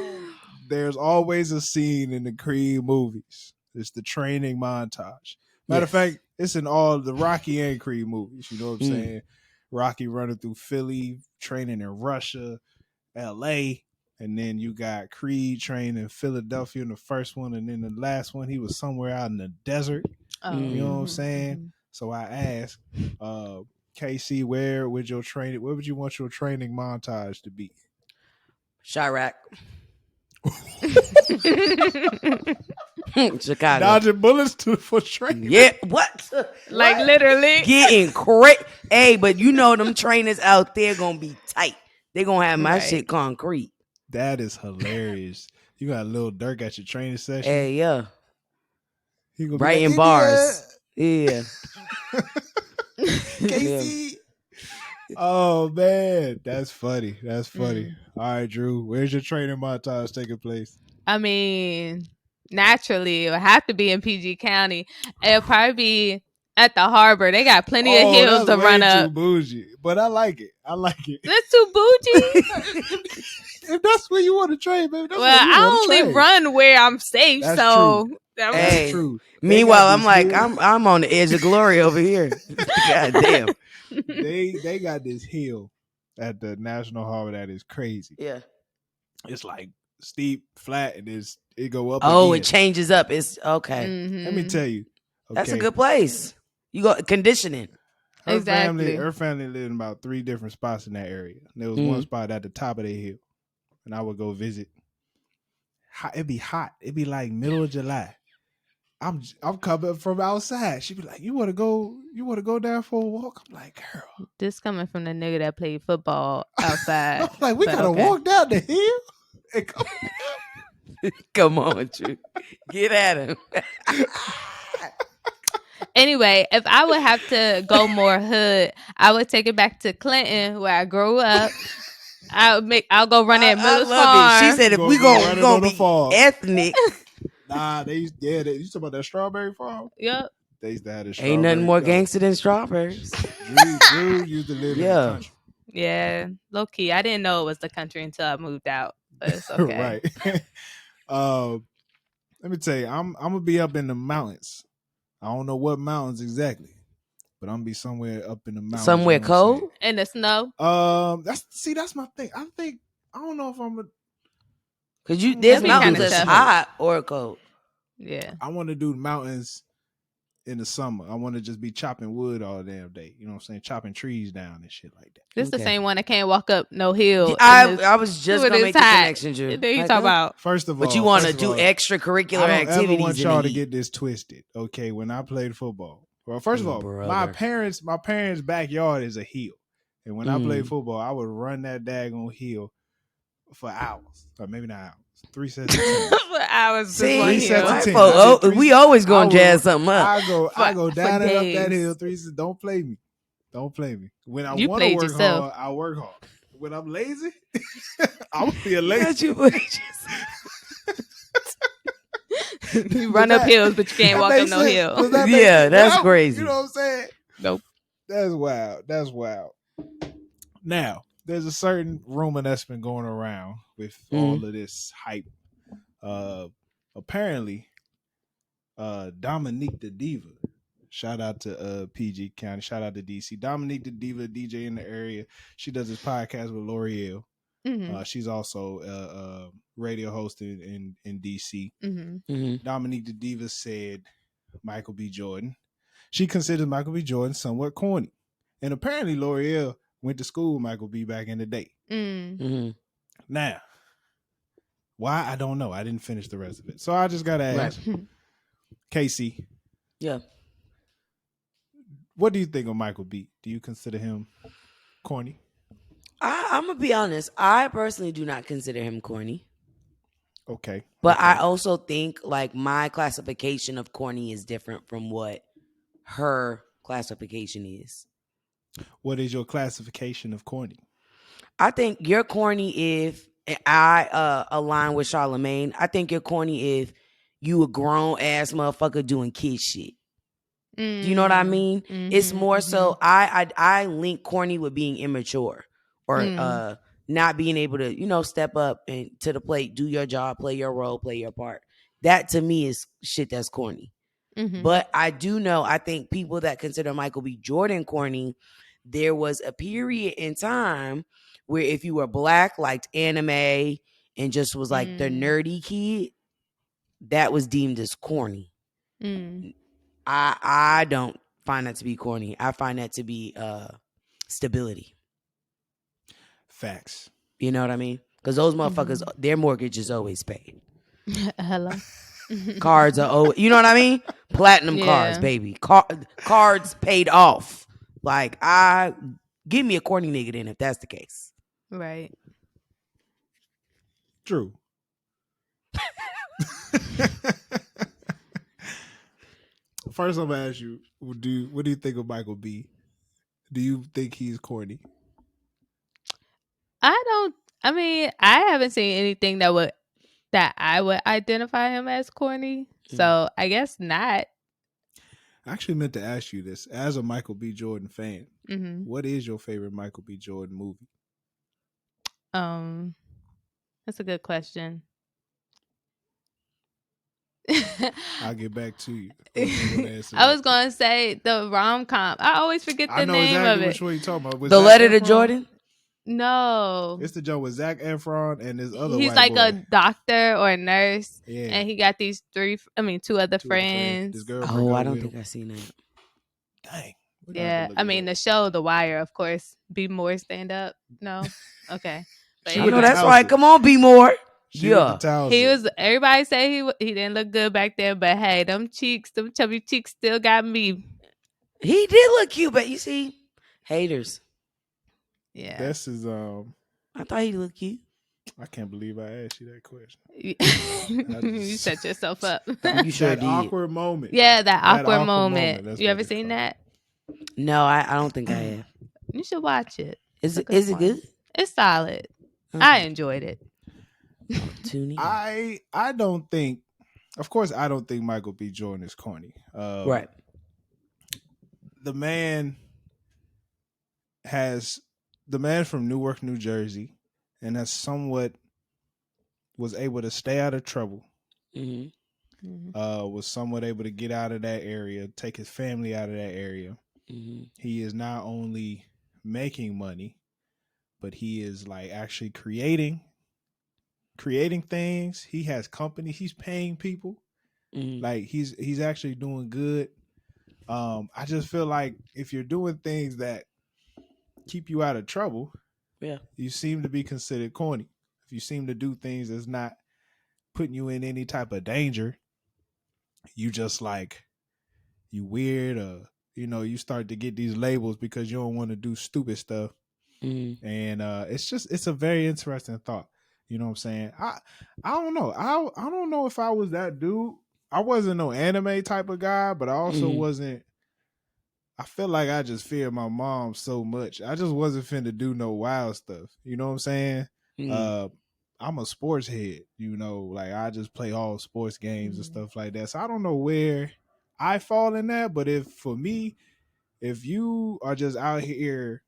there's always a scene in the Creed movies. It's the training montage. Matter of fact, it's in all the Rocky and Creed movies. You know what I'm saying? Rocky running through Philly, training in Russia, LA, and then you got Creed training in Philadelphia in the first one, and then the last one he was somewhere out in the desert. You know what I'm saying? So I asked, KC, where would you want your training montage to be? Chirac. Chicago. Dodging bullets for training. Yeah, what? Like literally. Getting crazy. Hey, but you know them trainers out there gonna be tight. They gonna have my shit concrete. That is hilarious. You got a little Dirk at your training session. Hey, yeah. He gonna writing like, bars. Yeah. KC. Oh man, that's funny. All right, Dreu, where's your training montage taking place? I mean, naturally, it would have to be in PG County. It'll probably be at the harbor. They got plenty of hills to run up. Too bougie, but I like it. That's too bougie. If that's where you want to train, baby. I only run where I'm safe. That's so true. that's true. Meanwhile, I'm like, I'm on the edge of glory over here. God damn. They got this hill at the National Harbor that is crazy. Yeah. It's like steep, flat, and it go up. Oh, again. It changes up. It's okay. Mm-hmm. Let me tell you. Okay. That's a good place. You go conditioning. Her family lived in about 3 different spots in that area. And there was one spot at the top of the hill. And I would go visit. It'd be hot. It'd be like middle of July. I'm coming from outside. She be like, you want to go down for a walk? I'm like, girl. This coming from the nigga that played football outside. I'm like, we gotta walk down the hill and come. Come on, Drew. Get at him. Anyway, if I would have to go more hood, I would take it back to Clinton where I grew up. I'll go run at Miller's Farm. She said if we gonna be ethnic. Nah, you talking about that strawberry farm? Yep. They used to have this strawberry. Ain't nothing more gangster than strawberries. Drew used to live in the country. Yeah, low key. I didn't know it was the country until I moved out. But it's okay. Right. Let me tell you, I'm gonna be up in the mountains. I don't know what mountains exactly, but I'm gonna be somewhere up in the mountains. Somewhere cold? In the snow? That's my thing. I don't know if I'm a, cause there's mountains that's hot or cold. Yeah. I want to do mountains in the summer. I want to just be chopping wood all damn day. You know what I'm saying? Chopping trees down and shit like that. This the same one that can't walk up no hill. I was just gonna make the connection, Drew. Then you talk about first of all, but you want to do extracurricular activities. I don't want y'all to get this twisted. Okay, when I played football, well, first of all, my parents' backyard is a hill, and when I played football, I would run that daggone hill for hours, or maybe not hours. 3 sets of 10. for hours. See, 3 sets of 10. We always gonna jazz something up. I go down and up that hill. 3 sets. Don't play me. Don't play me. When I want to work hard, I work hard. When I'm lazy, I'm gonna be a lazy. You run up hills, but you can't walk up no hill. That's crazy. You know what I'm saying? Nope. That's wild. That's wild. Now, there's a certain rumor that's been going around with all of this hype. Apparently, Dominique the Diva, shout out to PG County, shout out to DC. Dominique the Diva, DJ in the area. She does this podcast with L'Oreal. Mm-hmm. She's also a radio host in DC. Mm-hmm. Mm-hmm. Dominique the Diva said Michael B. Jordan. She considers Michael B. Jordan somewhat corny. And apparently L'Oreal went to school with Michael B. back in the day. Mm-hmm. Now, why? I don't know. I didn't finish the rest of it. So I just got to ask. Right. Casey. Yeah. What do you think of Michael B? Do you consider him corny? I'm going to be honest. I personally do not consider him corny. Okay. But I also think like my classification of corny is different from what her classification is. What is your classification of corny? I think you're corny if I align with Charlamagne. I think you're corny if you a grown ass motherfucker doing kid shit. Mm-hmm. Do you know what I mean? Mm-hmm. It's more so I link corny with being immature or not being able to, step up and to the plate, do your job, play your role, play your part. That to me is shit that's corny. Mm-hmm. But I do know, I think people that consider Michael B. Jordan corny, there was a period in time where if you were black, liked anime, and just was like the nerdy kid, that was deemed as corny. I don't find that to be corny. I find that to be stability. Facts. You know what I mean? Because those motherfuckers, their mortgage is always paid. Hello. Cards are always, you know what I mean? Platinum cards, baby. Cards paid off. Like, give me a corny nigga then if that's the case. Right. True. First, I'm gonna ask you: what do you think of Michael B? Do you think he's corny? I haven't seen anything that I would identify him as corny. So I guess not. I actually meant to ask you this as a Michael B. Jordan fan. Mm-hmm. What is your favorite Michael B. Jordan movie? That's a good question. I'll get back to you. I was going to say the rom-com. I always forget the name of it. Which one you talking about? The Letter to Jordan? No. It's the joke with Zac Efron and his other He's white like boy. A doctor or a nurse. Yeah. And he got these two other friends. This girl I don't think I've seen that. Dang. Yeah. The show, The Wire, of course. Be More stand up. No? Okay. But that's right. Come on, Be More. She with the Yeah. towels. He was. Everybody say he didn't look good back there, but hey, them chubby cheeks, still got me. He did look cute, but you see, haters. Yeah. This is I thought he looked cute. I can't believe I asked you that question. You set yourself up. You sure that did. awkward moment. Yeah, that awkward moment. moment. You ever seen that? No, I don't think I have. You should watch it. Is It's it a is it one. good? It's solid. Okay. I enjoyed it. Tune in. I don't think. Of course, I don't think Michael B. Jordan is corny. Right. The man from Newark, New Jersey, and was able to stay out of trouble. Was somewhat able to get out of that area, take his family out of that area. He is not only making money, but he is like actually creating things. He has companies. He's paying people. Like he's actually doing good. I just feel like if you're doing things that keep you out of trouble, you seem to be considered corny. If you seem to do things that's not putting you in any type of danger, you just like you weird, or you start to get these labels because you don't want to do stupid stuff. And it's a very interesting thought. You know what I'm saying? I don't know. I don't know if I was that dude. I wasn't no anime type of guy, but I also wasn't. I feel like I just feared my mom so much. I just wasn't finna do no wild stuff. You know what I'm saying? I'm a sports head, like I just play all sports games and stuff like that. So I don't know where I fall in that, but if you are just out here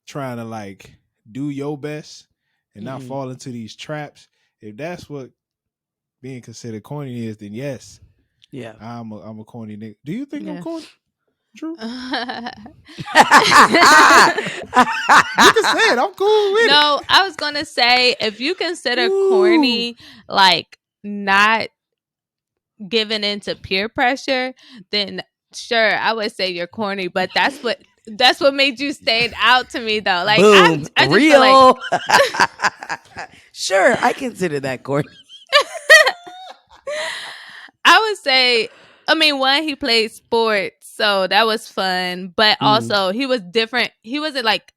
trying to like do your best and not fall into these traps, if that's what being considered corny is, then yes. Yeah. I'm a corny nigga. Do you think I'm corny, Drew? You can say it. I'm cool with it. No, I was gonna say if you consider corny like not giving into peer pressure, then sure, I would say you're corny. But that's what made you stand out to me, though. Like, boom, I just real. feel like sure, I consider that corny. I would say, I mean, one, he played sports, so that was fun. But also, he was different. He wasn't like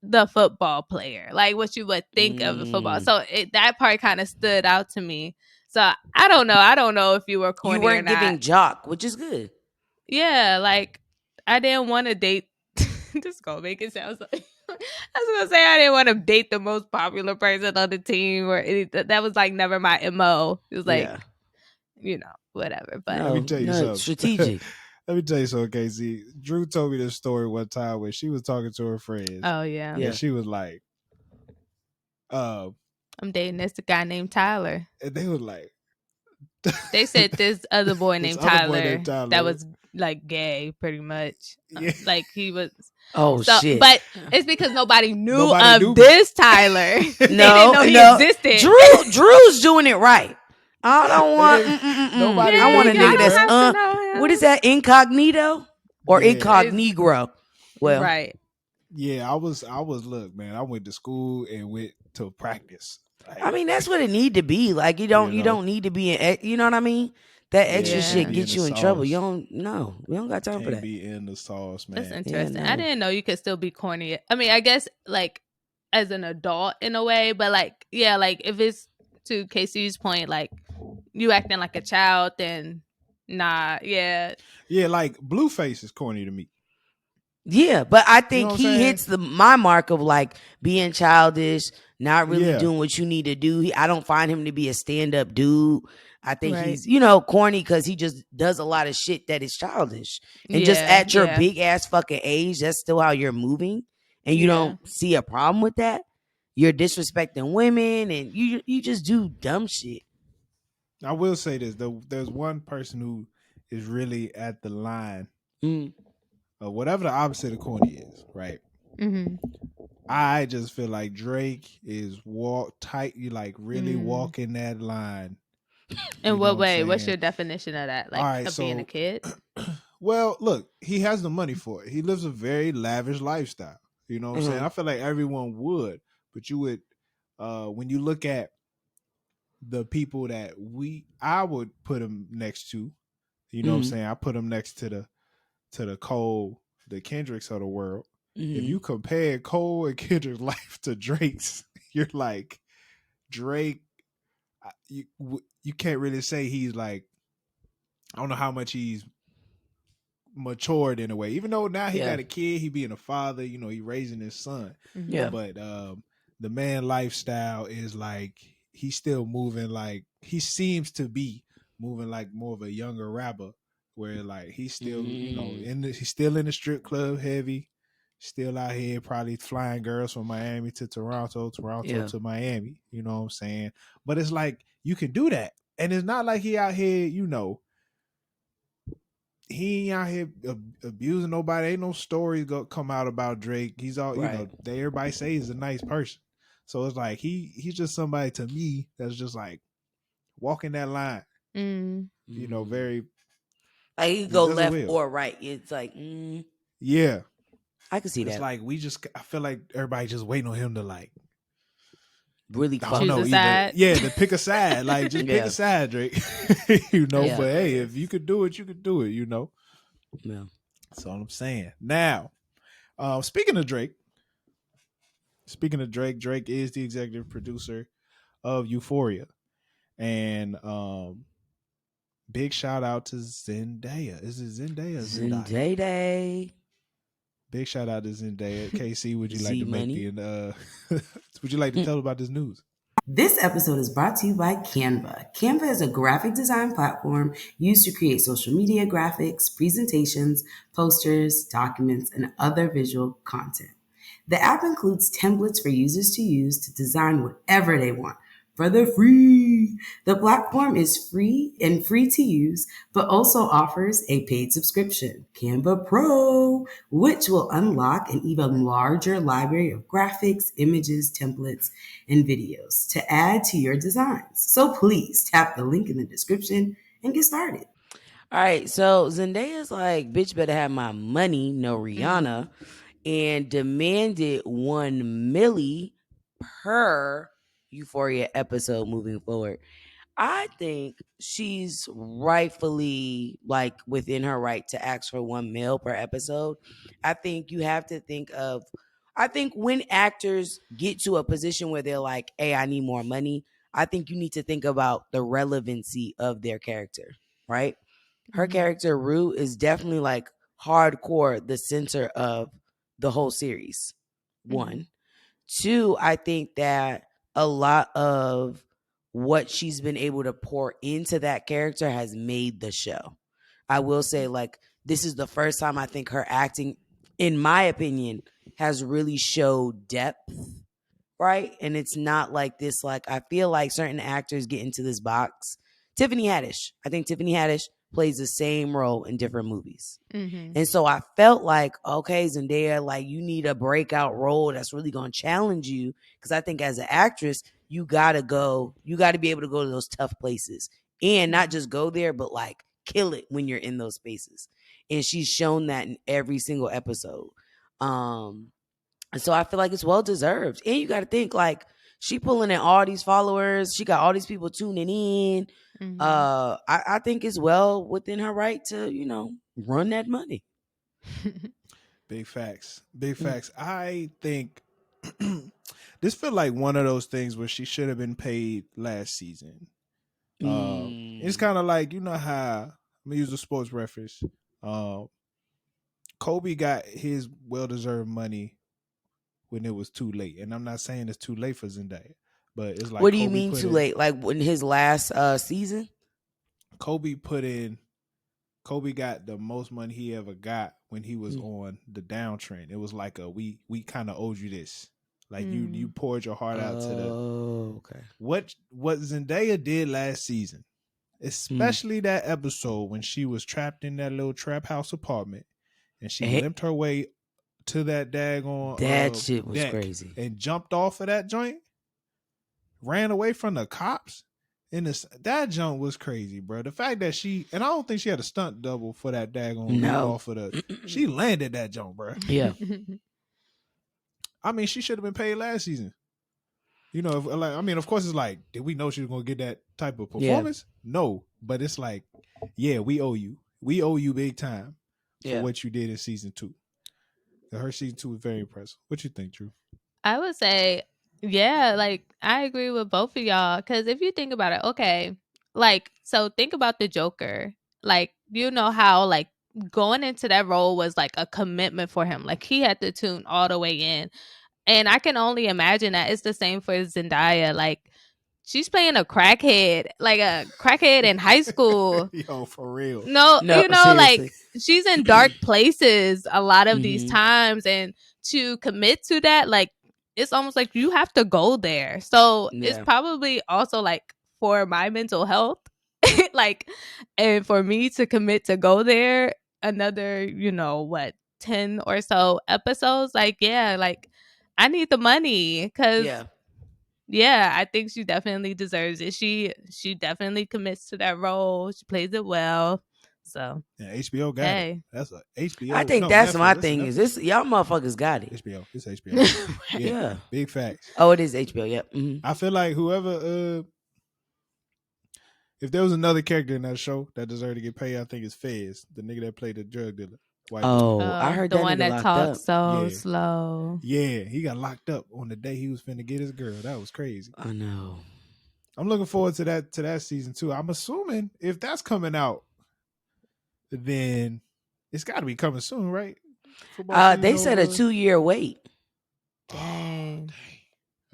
the football player, like what you would think of a football. So that part kind of stood out to me. So I don't know. I don't know if you were corny You weren't or not. giving jock, which is good. Yeah, like I didn't want to date. This gonna make it sound so. I was gonna say I didn't want to date the most popular person on the team, or that was like never my MO. It was like, whatever. But let me tell you something. Strategic. Let me tell you something, Casey. Drew told me this story one time where she was talking to her friends. Oh yeah. And she was like, I'm dating this guy named Tyler. And they was like, they said this other boy named Tyler that was like gay, pretty much. Like he was. Oh shit! But it's because nobody knew this Tyler. No, they didn't know he existed. Drew's doing it right. I don't want nobody. I want a nigga that's what is that, incognito or incognito? Well, right. Yeah, I was. Look, man, I went to school and went to practice. Like, I mean, that's what it need to be. Like you don't need to be in. You know what I mean? That extra shit gets you in trouble. You don't. No, we don't got time for that. Be in the sauce, man. That's interesting. I didn't know you could still be corny. I mean, I guess like as an adult in a way, but like like if it's to Casey's point, like you acting like a child, then nah, yeah. Like Blueface is corny to me. Yeah, but I think he hits my mark of like being childish, not really doing what you need to do. I don't find him to be a stand-up dude. I think he's, corny because he just does a lot of shit that is childish. And just at your big ass fucking age, that's still how you're moving. And you don't see a problem with that. You're disrespecting women and you just do dumb shit. I will say this, though. There's one person who is really at the line of whatever the opposite of corny is, right? Mm-hmm. I just feel like Drake is really walking that line. In what way? What's your definition of that? Like being a kid? Well, look, he has the money for it. He lives a very lavish lifestyle. You know what I'm saying? I feel like everyone would, but you would when you look at the people that I would put him next to, you know what I'm saying? I put him next to the Cole, the Kendricks of the world. If you compare Cole and Kendrick's life to Drake's, you're like, Drake, you can't really say he's like, I don't know how much he's matured in a way. Even though now he got a kid, he being a father, you know, he raising his son. Yeah. But the man lifestyle is like, he's still moving like, he seems to be moving like more of a younger rapper, where like he's still, you know, he's still in the strip club heavy, still out here probably flying girls from Miami to Toronto to Miami, you know what I'm saying? But it's like, you can do that. And it's not like he out here, you know, he ain't out here abusing nobody. Ain't no stories go come out about Drake. He's all, you know, everybody say he's a nice person. So it's like he's just somebody to me that's just like walking that line. You know, very like he go left or right. It's like yeah, I can see it's that. like I feel like everybody just waiting on him to like really choose a side. To pick a side. Like just pick a side, Drake. You know, but hey, if you could do it, you could do it, you know. Yeah. That's all I'm saying. Now, speaking of Drake, Drake is the executive producer of Euphoria. And big shout out to Zendaya. Is it Zendaya or Zendaya? Zendaya. Big shout out to Zendaya. KC, would you like to Z-Money. make the would you like to tell about this news? This episode is brought to you by Canva. Canva is a graphic design platform used to create social media graphics, presentations, posters, documents, and other visual content. The app includes templates for users to use to design whatever they want for the free. The platform is free to use, but also offers a paid subscription, Canva Pro, which will unlock an even larger library of graphics, images, templates, and videos to add to your designs. So please tap the link in the description and get started. All right, so Zendaya's like, bitch better have my money, no Rihanna, and demanded $1 million per Euphoria episode moving forward. I think she's rightfully like within her right to ask for $1 million per episode. I think you have to think of, I think when actors get to a position where they're like, hey, I need more money, I think you need to think about the relevancy of their character, right? Her character, Rue, is definitely like hardcore the center of the whole series. One. Two, I think that a lot of what she's been able to pour into that character has made the show. I will say, like, this is the first time I think her acting, in my opinion, has really showed depth, right? And it's not like this, like, I feel like certain actors get into this box. Tiffany Haddish. I think Tiffany Haddish plays the same role in different movies. And so I felt like, okay, Zendaya, like you need a breakout role that's really going to challenge you. Because I think as an actress, you got to be able to go to those tough places and not just go there, but like kill it when you're in those spaces. And she's shown that in every single episode. And so I feel like it's well deserved. And you got to think like she pulling in all these followers. She got all these people tuning in. I think it's well within her right to, you know, run that money. Big facts. I think this feel like one of those things where she should have been paid last season. It's kind of like, you know how, I'm gonna use a sports reference. Kobe got his well-deserved money when it was too late, and I'm not saying it's too late for Zendaya, but it's like, what do you mean too late? Like in his last season, Kobe got the most money he ever got when he was on the downtrend. It was like we kind of owed you this. Like you poured your heart out to the. Okay. What Zendaya did last season, especially that episode when she was trapped in that little trap house apartment, and she limped her way to that daggone that shit was crazy, and jumped off of that joint, ran away from the cops. That jump was crazy, bro. The fact that I don't think she had a stunt double for that daggone off of the. She landed that jump, bro. Yeah. I mean, she should have been paid last season. You know, like, I mean, of course, it's like, did we know she was gonna get that type of Yeah. performance? No, but it's like, yeah, we owe you. We owe you big time for Yeah. what you did in season 2. Her season 2 was very impressive. What you think, Drew? I would say, yeah, like I agree with both of y'all. Because if you think about it, okay, like so think about the Joker. Like you know how like going into that role was like a commitment for him. Like he had to tune all the way in, and I can only imagine that it's the same for Zendaya. Like she's playing a crackhead in high school. Yo, for real. No, No, like seriously. she's in dark places a lot of these Mhm. times, and to commit to that, like it's almost like you have to go there. So it's Yeah. probably also like for my mental health, like, and for me to commit to go there another, 10 or so episodes, like, yeah, like I need the money because Yeah. yeah, I think she definitely deserves it. She definitely commits to that role. She plays it well. So Yeah, HBO got it. hey. That's a HBO. I think No, that's Netflix. my That's a thing. Is Netflix. this y'all motherfuckers got it? HBO. It's HBO. Yeah, Yeah. big facts. Oh, it is HBO. Yep. Mhm. I feel like whoever, if there was another character in that show that deserved to get paid, I think it's Fez, the nigga that played the drug dealer. White dude. Oh, I heard The that one nigga that locked talks up. so Yeah. slow. Yeah, he got locked up on the day he was finna get his girl. That was crazy. I know. I'm looking forward to that season 2. I'm assuming if that's coming out, then it's got to be coming soon, right? They said a 2-year wait. Dang.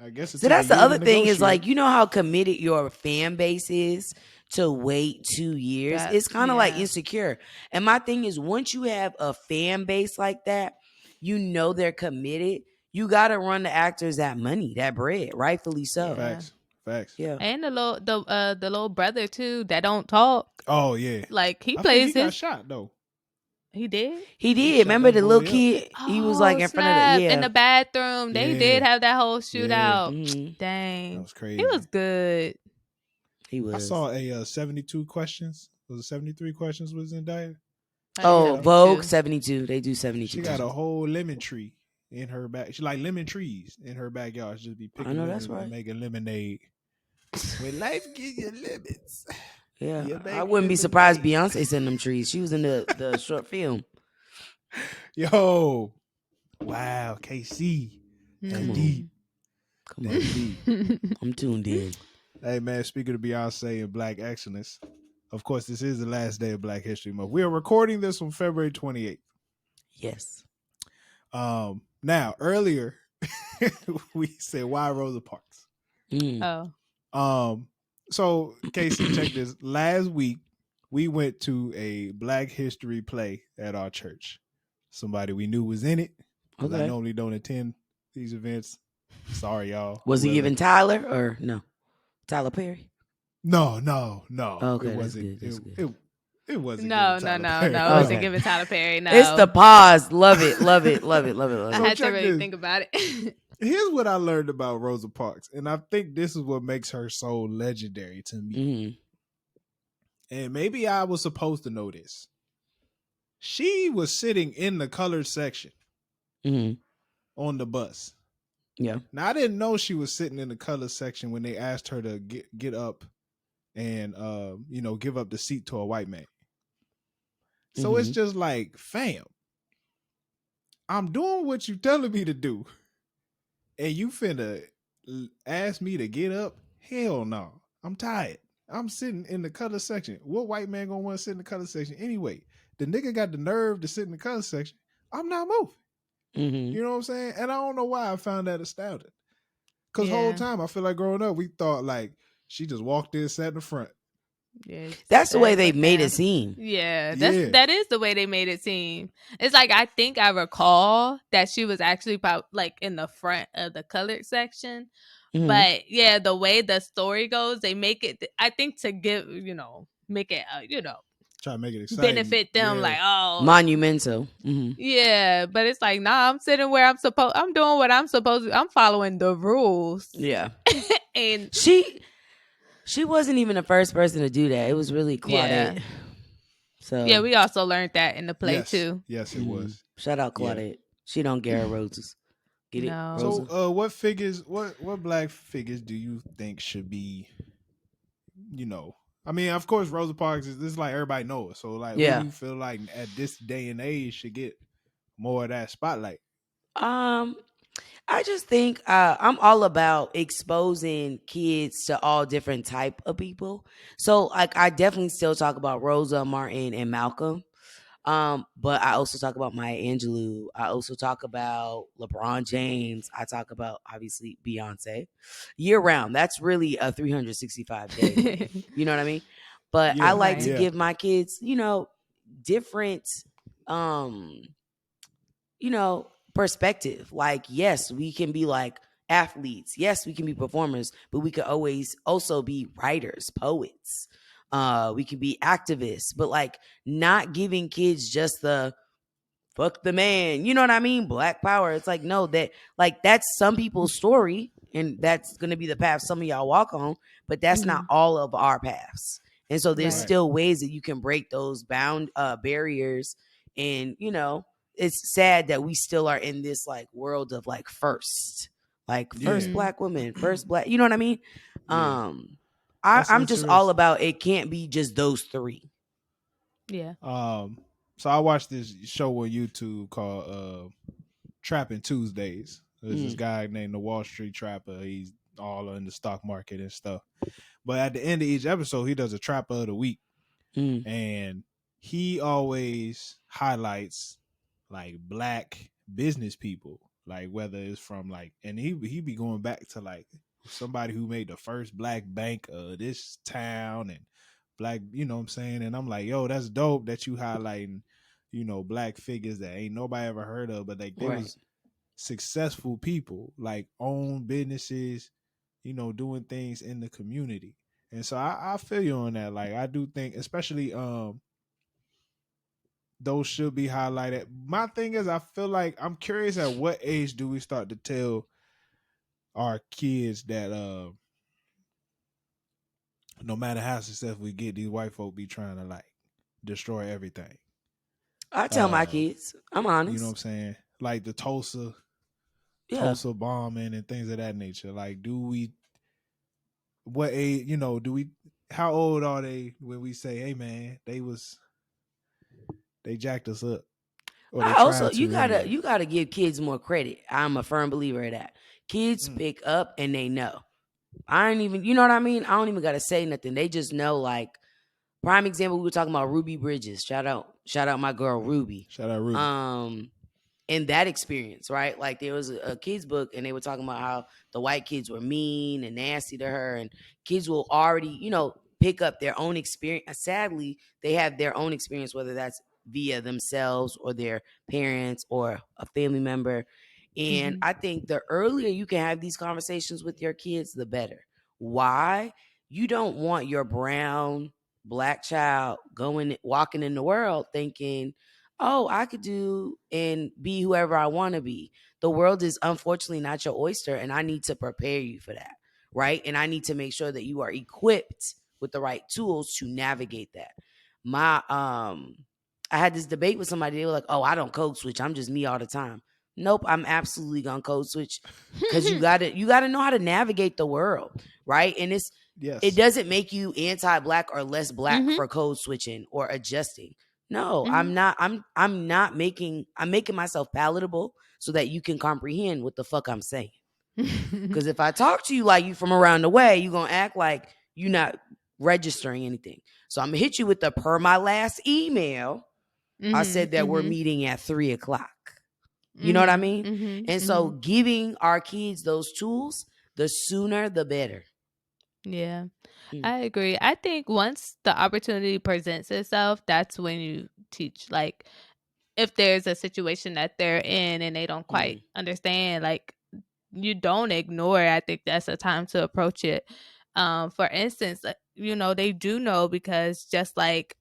I guess So that's the other thing is like, you know how committed your fan base is to wait 2 years? It's kind of like Yeah. Insecure. And my thing is once you have a fan base like that, you know they're committed. You got to run the actors that money, that bread, rightfully so. Yeah. Facts. Yeah. And the little brother too that don't talk. Oh yeah. Like he I plays think he got his. shot though. He did. He He did. shot Remember that the boy little up. kid? He was like in front of the snap. yeah. In the bathroom. They Yeah. did have that whole Yeah. shootout. Mhm. Dang. That was crazy. He was good. He was. I saw a 72 questions. Was it 73 questions was Zendaya? Oh, 72. Vogue 72. They do 72. She got a whole lemon tree in her back. She like lemon trees in her backyard. She just be picking know lemons that's right. and making lemonade. When life gives you lemons. Yeah, You make I wouldn't be surprised lemonade. Beyonce sent them trees. She was in the short film. Yo. Wow, KC. That's Come on. deep. Come on. That's deep. I'm tuned in. Hey man, speaking of Beyonce and Black excellence, of course, this is the last day of Black History Month. We are recording this on February 28th. Yes. Now earlier we said why Rosa Parks. Mm. Oh. So Casey, check this. Last week we went to a Black History play at our church. Somebody we knew was in it. Because I Okay. normally don't attend these events. Sorry, y'all. Was he Whoever. giving Tyler or no? Tyler Perry? No. Okay, It that's wasn't. good. That's good. It wasn't. No. giving Tyler It Perry. wasn't Okay. giving Tyler Perry. No. It's the pause. Love it. Love it. Love it. Love it. Love I it. had to check really this. think about it. Here's what I learned about Rosa Parks, and I think this is what makes her so legendary to me. Mhm. And maybe I was supposed to know this. She was sitting in the colored section Mhm. on the bus. Yeah. Now I didn't know she was sitting in the colored section when they asked her to get up and give up the seat to a white man. So it's Mhm. just like, fam, I'm doing what you telling me to do, and you finna ask me to get up? Hell no. I'm tired. I'm sitting in the color section. What white man gonna want to sit in the color section anyway? The nigga got the nerve to sit in the color section. I'm not moving. Mhm. You know what I'm saying? And I don't know why I found that astounding. Because the whole Yeah. time I feel like growing up, we thought like she just walked in, sat in the front. Yeah, That's the way they look made down. it seem. Yeah, Yeah. that is the way they made it seem. It's like I think I recall that she was actually like in the front of the colored section. Mhm. But yeah, the way the story goes, they make it. I think to give make it Try to make it exciting. benefit them. Yeah. Like Monumental. Mhm. yeah, but it's like nah, I'm sitting where I'm supposed. I'm doing what I'm supposed to. I'm following the rules. Yeah. And She wasn't even the first person to do that. It was really Claudette. Yeah. So yeah, we also learned that in the play Yes. too. Yes, it was. shout out Yeah. Claudette. She don't get her roses. Get it, No. So, Rosa? what figures, what black figures do you think should be, you know? I mean, of course, Rosa Parks is this, like everybody knows. So, like, who do Yeah. you feel like at this day and age should get more of that spotlight? Um, I just think I'm all about exposing kids to all different type of people. So like I definitely still talk about Rosa, Martin, and Malcolm. But I also talk about Maya Angelou. I also talk about LeBron James. I talk about obviously Beyonce. Year round. That's really a 365-day thing. You know what I mean? But I Yeah, like to Right. yeah, give my kids, different um perspective. Like, yes, we can be like athletes. Yes, we can be performers, but we could always also be writers, poets. We can be activists, but like not giving kids just the fuck the man. You know what I mean? Black power. It's like, no, that like that's some people's story, and that's gonna be the path some of y'all walk on, but that's not Mhm. all of our paths. And so there's Right. right. still ways that you can break those barriers. And it's sad that we still are in this like world of like first Yeah, Mhm. black woman, first black, you know what I mean? yeah. Um That's I'm just all interesting. about it can't be just those three. Yeah. Um, so I watched this show on YouTube called Trapping Tuesdays. There's this Mm, guy named the Wall Street Trapper. He's all in the stock market and stuff. But at the end of each episode, he does a trapper of the week, mm, and he always highlights like black business people, like whether it's from like, and he be going back to like somebody who made the first black bank of this town and black, you know what I'm saying? And I'm like, yo, that's dope that you highlighting, black figures that ain't nobody ever heard of, but like they right. was successful people, like own businesses, doing things in the community. And so I feel you on that. Like I do think, especially those should be highlighted. My thing is, I feel like I'm curious at what age do we start to tell our kids that no matter how successful we get, these white folk be trying to like destroy everything. I tell my Uh, kids, I'm you know what I'm honest. saying? Like the Yeah. Tulsa bombing and things of that nature. Like, do we what age, do we how old are they when we say, hey man, they jacked us up or they I also tried to anyway. you gotta give kids more credit. I'm a firm believer of that. Kids Mm, pick up and they know. I ain't even, you know what I mean? I don't even gotta say nothing. They just know. Like, prime example, we were talking about Ruby Bridges. Shout out my girl Ruby. shout out Ruby. Um, in that experience, right? Like there was a kids book and they were talking about how the white kids were mean and nasty to her, and kids will already, pick up their own experience. Sadly, they have their own experience, whether that's via themselves or their parents or a family member. And Mhm. I think the earlier you can have these conversations with your kids, the better. Why? You don't want your brown black child going walking in the world thinking, oh, I could do and be whoever I want to be. The world is unfortunately not your oyster, and I need to prepare you for that, right? And I need to make sure that you are equipped with the right tools to navigate that. My I had this debate with somebody. They were like, "Oh, I don't code switch. I'm just me all the time." Nope, I'm absolutely gonna code switch because you gotta know how to navigate the world, right? And it Yes. doesn't make you anti-black or less black Mhm. for code switching or adjusting. No, I'm Mhm. not. I'm not making. I'm making myself palatable so that you can comprehend what the fuck I'm saying. Because if I talk to you like you from around the way, you're gonna act like you're not registering anything. So I'm gonna hit you with the per my last email. I Mhm. said that we're Mhm. meeting at 3 o'clock. You know what I Mhm. mean? Mhm. And so Mhm. giving our kids those tools, the sooner the better. Yeah. Mm, I agree. I think once the opportunity presents itself, that's when you teach. Like, if there's a situation that they're in and they don't quite mm, understand, like, you don't ignore it. I think that's a time to approach it. For instance, they do know because just like,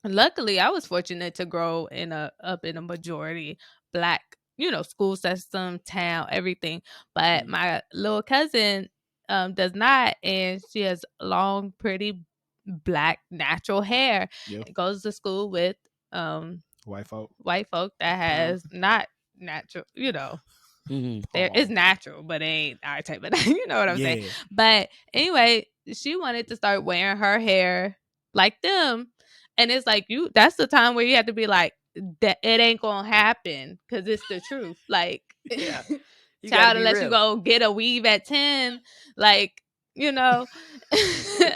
luckily I was fortunate to grow up in a majority black, school system, town, everything. But mm. my little cousin does not, and she has long, pretty black natural hair. Yep. Goes to school with um White folk. white folk that Oh, has not natural, there it's Pause. natural, but it ain't our type of you know what I'm saying. Yeah. But anyway, she wanted to start wearing her hair like them. And it's like that's the time where you have to be like, that it ain't gonna happen because it's the truth. Like Yeah. You got to child, be unless you real. go get a weave at 10, like, you know.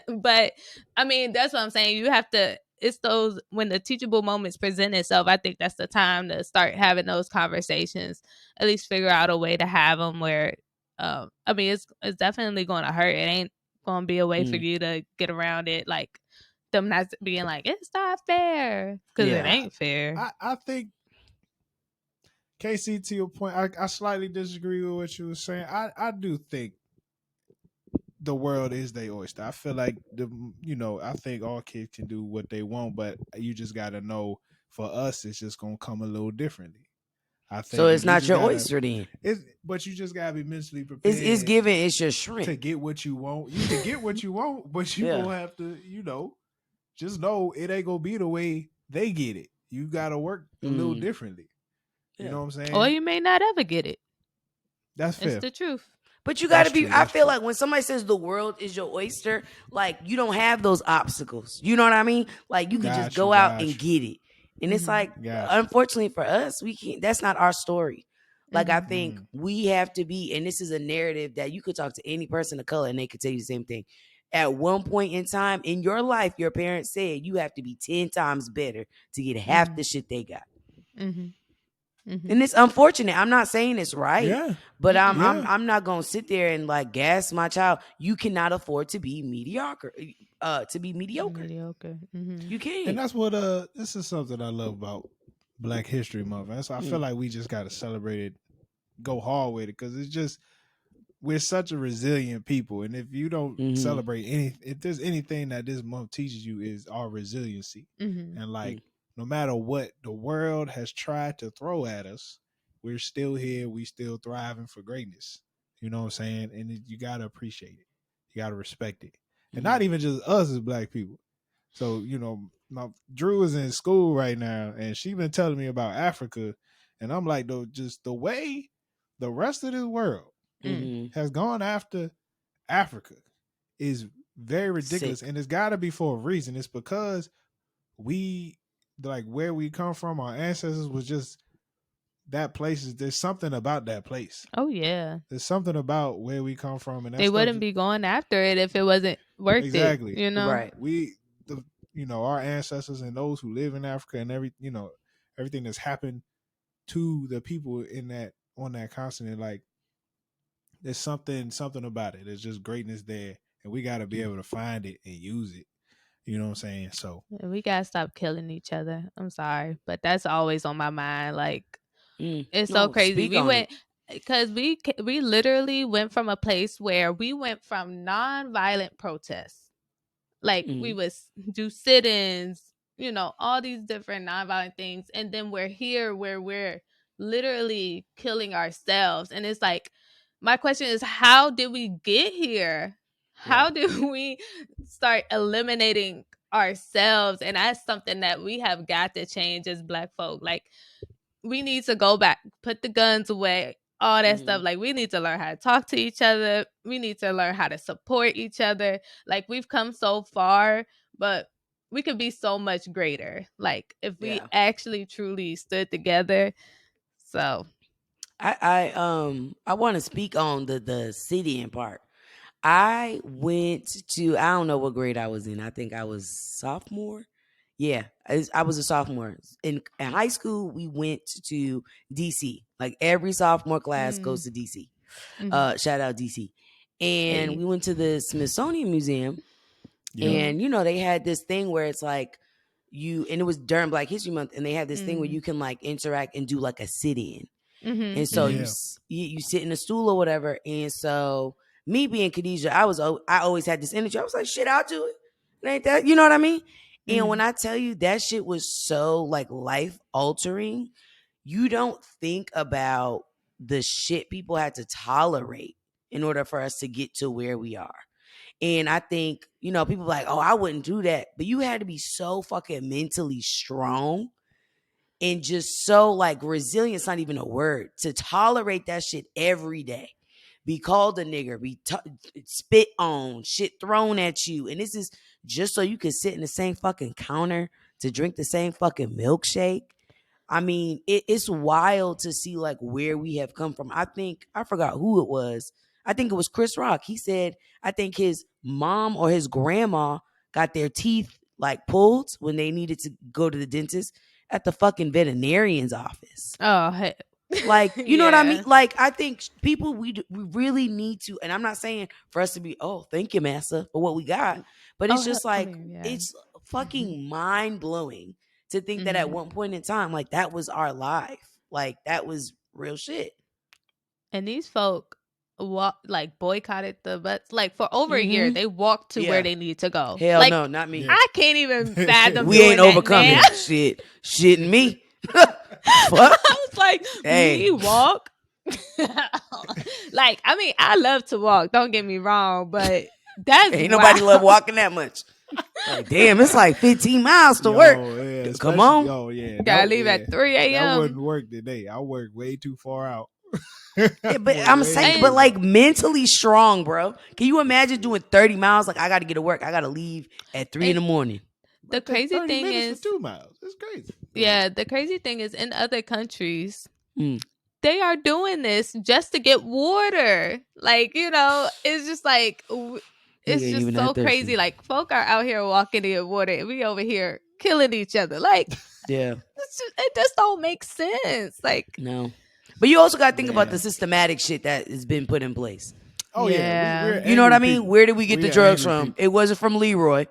But I mean, that's what I'm saying. You have to, it's those, when the teachable moments present itself, I think that's the time to start having those conversations, at least figure out a way to have them where, I mean, it's definitely going to hurt. It ain't going to be a way for you to get around it. Like, them not being like, it's not fair, because it Yeah. ain't fair. I think KC, to your point, I slightly disagree with what you were saying. I do think the world is their oyster. I feel like I think all kids can do what they want, but you just gotta know for us it's just gonna come a little differently. I So think it's you not just your gotta oyster then. but you just gotta be mentally It's prepared given. It's your to shrimp. get what you want. You can get what you want, but you Yeah. gonna have to, just know it ain't gonna be the way they get it. You gotta work a little differently. You Yeah. know what I'm saying? Or you may not ever get it. That's It's fair. the truth. But you got to That's be, true. I That's feel true. like when somebody says the world is your oyster, like you don't have those obstacles. You know what I mean? Like you could just Got you. go out Got and you. get it. And it's like, Got you. unfortunately for us, we can't, that's not our story. Like I Mhm. think we have to be, and this is a narrative that you could talk to any person of color and they could tell you the same thing. At one point in time in your life, your parents said you have to be 10 times better to get half the shit they got. Mhm. Mhm. And it's unfortunate. I'm not saying it's right, Yeah. but I'm Yeah. I'm I'm not gonna sit there and like gas my child. You cannot afford to be mediocre. To be mediocre, Mediocre. Mhm. you And can't. that's what this is something I love about Black History Month. And so I feel like we just gotta celebrate it, go hard with it, because it's just we're such a resilient people. And if you don't Mm-hmm. celebrate if there's anything that this month teaches you is our resiliency. Mhm. And like no matter what the world has tried to throw at us, we're still here, we still thriving for greatness. You know what I'm saying? And you gotta appreciate it. You gotta respect it. And not even just us as Black people. So, my Dreu is in school right now and she been telling me about Africa. And I'm like, though, just the way the rest of this world Mm-hmm. has gone after Africa is very ridiculous. Sick. And it's gotta be for a reason. It's because we like where we come from, our ancestors was just that place there's something about that place. Oh yeah. There's something about where we come from and that They stuff wouldn't be going after it if it wasn't worth it, exactly. you know? Right. We the our ancestors and those who live in Africa and everything that's happened to the people in that on that continent, like there's something about it. There's just greatness there, and we got to be able to find it and use it. You know what I'm saying? So We gotta stop killing each other. I'm sorry, but that's always on my mind. Like, it's so No, crazy. speak We on it. went because we literally went from a place where we went from non-violent protests. Like we would do sit-ins, all these different non-violent things, and then we're here where we're literally killing ourselves. And it's like, my question is, how did we get here? How Yeah. did we start eliminating ourselves? And that's something that we have got to change as Black folk. Like, we need to go back, put the guns away, all that stuff. Like, we need to learn how to talk to each other. We need to learn how to support each other. Like, we've come so far, but we could be so much greater. Like, if we Yeah. actually truly stood together. So, I want to speak on the citying part. I went to, I don't know what grade I was in. I think I was sophomore. Yeah, I was a sophomore. In high school, we went to DC. Like every sophomore class goes to DC. Shout out DC. And we went to the Smithsonian Museum. And they had this thing where it's like and it was during Black History Month, and they had this thing where you can like interact and do like a sit-in. And so you sit in a stool or whatever. And so me being Khadijah, I always had this energy. I was like, shit, I'll do it. It ain't that, you know what I mean? And when I tell you that shit was so like life altering, you don't think about the shit people had to tolerate in order for us to get to where we are. And I think, people are like, oh, I wouldn't do that. But you had to be so fucking mentally strong and just so like resilient's not even a word, to tolerate that shit every day. Be called a nigger, spit on, shit thrown at you. And this is just so you can sit in the same fucking counter to drink the same fucking milkshake. I mean, it's wild to see like where we have come from. I forgot who it was. I think it was Chris Rock. He said, I think his mom or his grandma got their teeth like pulled when they needed to go to the dentist at the fucking veterinarian's office. Oh, hey. Like, you know what I mean? Like, I think people, we really need to, and I'm not saying for us to be, oh, thank you, massa, for what we got. But it's just like, it's fucking mind blowing to think that at one point in time, like, that was our life. Like, that was real shit. And these folk boycotted the bus. Like, for over a year, they walked to where they need to go. Hell like, no, not me. I can't even fathom we doing ain't overcoming that, shit. Shitting me. Fuck. I was like, hey. we walk. Like, I mean, I love to walk. Don't get me wrong, but that's ain't nobody love walking that much. Like, damn, it's like 15 miles to work. Yeah, come on. Gotta leave at 3 a.m. That wouldn't work today. I work way too far out. Yeah, but I'm saying, but like mentally strong, bro. Can you imagine doing 30 miles? Like, I got to get to work. I got to leave at 3 in the morning. The crazy thing is 2 miles. It's crazy. Yeah, the crazy thing is in other countries, they are doing this just to get water. Like, you know, it's just like, it's just so crazy. Like, folk are out here walking to get water, and we over here killing each other. Like, yeah, it just don't make sense. Like, no. But you also got to think about the systematic shit that has been put in place. Oh yeah, you know what I mean? Where did we get the drugs from? People. It wasn't from Leroy.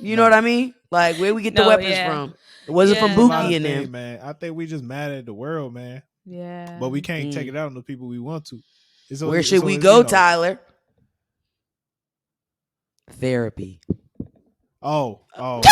You know what I mean? Like, where we get the weapons from? It wasn't from Bookie and them. Man, I think we just mad at the world, man. Yeah, but we can't take it out on the people we want to. Where should we go, Tyler? Therapy. Oh. What?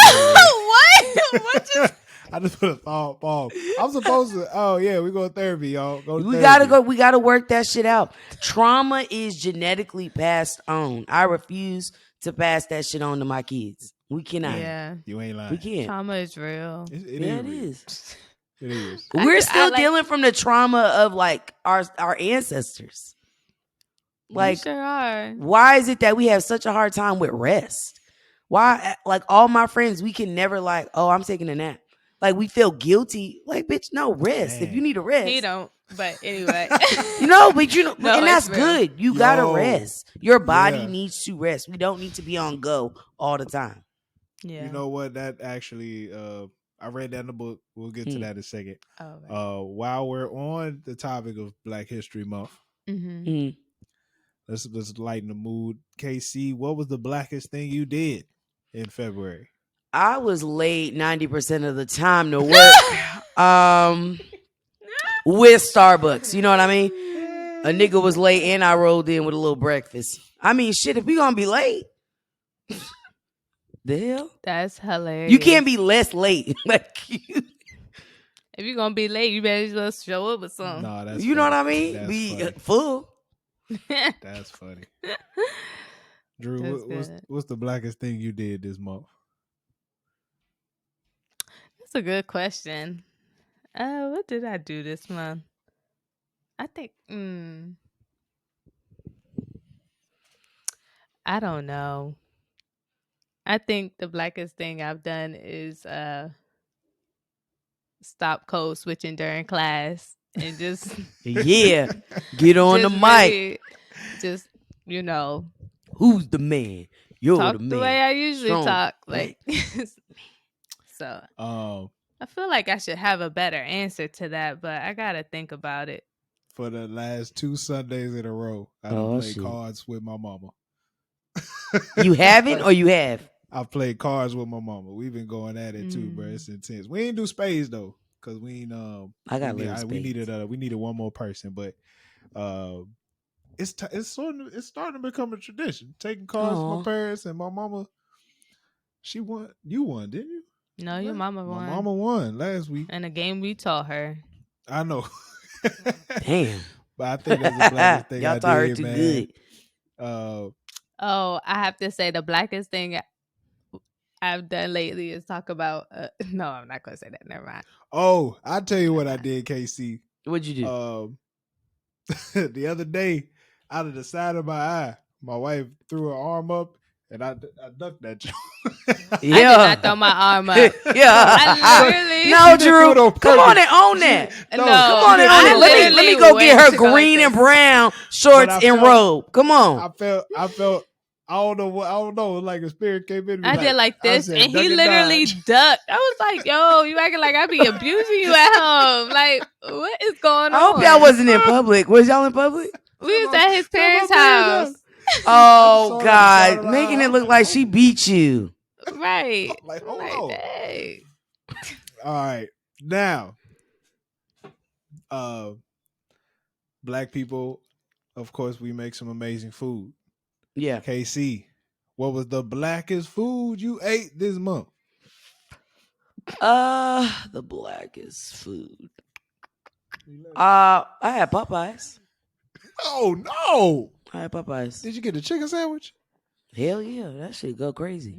What just? I just put a thought bomb. I'm supposed to. Oh yeah, we go to therapy, y'all. We gotta go. We gotta work that shit out. Trauma is genetically passed on. I refuse to pass that shit on to my kids. We cannot. Yeah, you ain't lying. We can't. Trauma is real. It is. It is. We're still dealing from the trauma of like our ancestors. Like, we sure are. Why is it that we have such a hard time with rest? Why, like, all my friends, we can never like, oh, I'm taking a nap. Like, we feel guilty. Like, bitch, no, rest. If you need a rest. He don't. But anyway. But you know, no, and that's good. You gotta rest. Your body needs to rest. We don't need to be on go all the time. Yeah. You know what? That actually, I read that in the book. We'll get to that in a second. Oh, right. While we're on the topic of Black History Month, let's lighten the mood. KC, what was the blackest thing you did in February? I was late 90% of the time to work. With Starbucks. You know what I mean? A nigga was late and I rolled in with a little breakfast. I mean, shit, if we gonna be late. The hell? That's hilarious. You can't be less late. Like, if you're gonna be late, you better just show up with something. No, that's you funny. know what I mean? That's be funny. Full. That's funny. Drew, what's the blackest thing you did this month? That's a good question. What did I do this month? I think I don't know. I think the blackest thing I've done is stop code switching during class and just get on the mic. Really, just, you know, who's the man? You're talk the man. The way I usually Strong. talk, like so. I feel like I should have a better answer to that, but I gotta think about it. For the last 2 Sundays in a row, I played cards with my mama. You haven't or you have? I've played cards with my mama. We've been going at it too, bro. It's intense. We ain't do spades though, cause we ain't. I got we needed one more person, but it's starting to become a tradition. Taking cards with my parents and my mama. She won. You won, didn't you? No, your mama won. My mama won last week. And a game we taught her. I know. Damn. But I think that's the blackest thing Y'all I taught did, her too man. good. I have to say the blackest thing I've done lately is talk about. No, I'm not gonna say that. Never mind. Oh, I'll tell you what I did, KC. What'd you do? The other day, out of the side of my eye, my wife threw her arm up, and I ducked that joke. I did not throw my arm up. Yeah. I literally. No, Drew. Come on and own that. No, Come on and own it. Let me go get her green and brown shorts and robe. Come on. I felt. I don't know. Like a spirit came in me. I did like this, and he literally ducked. I was like, "Yo, you acting like I be abusing you at home? Like, what is going on?" I hope y'all wasn't in public. Was y'all in public? We was at his parents' house. Oh God, making it look like she beat you. Right. Like, hold on. Dang. All right, now, black people, of course, we make some amazing food. Yeah. KC, what was the blackest food you ate this month? The blackest food. I had Popeyes. Oh no! I had Popeyes. Did you get a chicken sandwich? Hell yeah, that shit go crazy.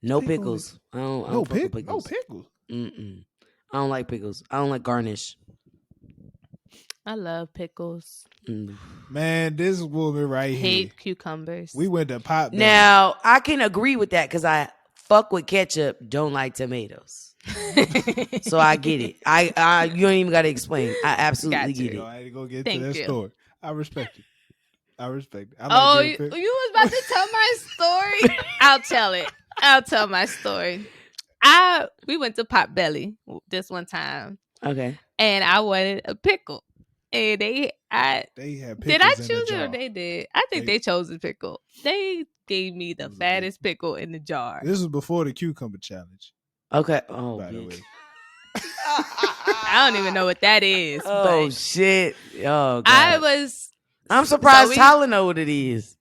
No pickles. I don't fuck with pickles. No pickles. Mm-mm. I don't like pickles. I don't like garnish. I love pickles. Man, this woman right here. Hate cucumbers. We went to Pop Belly. Now, I can agree with that because I fuck with ketchup, don't like tomatoes. So I get it. I you don't even got to explain. I absolutely get it. I had to go get Thank to that you. story. I respect it. I respect it. You was about to tell my story? I'll tell it. I'll tell my story. We went to Potbelly this one time. Okay. And I wanted a pickle. And they had pickles. Did I choose it or they did? I think they chose the pickle. They gave me the fattest pickle in the jar. This was before the cucumber challenge. Okay. Oh, by the way. I don't even know what that is. Oh but shit. Oh God. I'm surprised Tyler know what it is.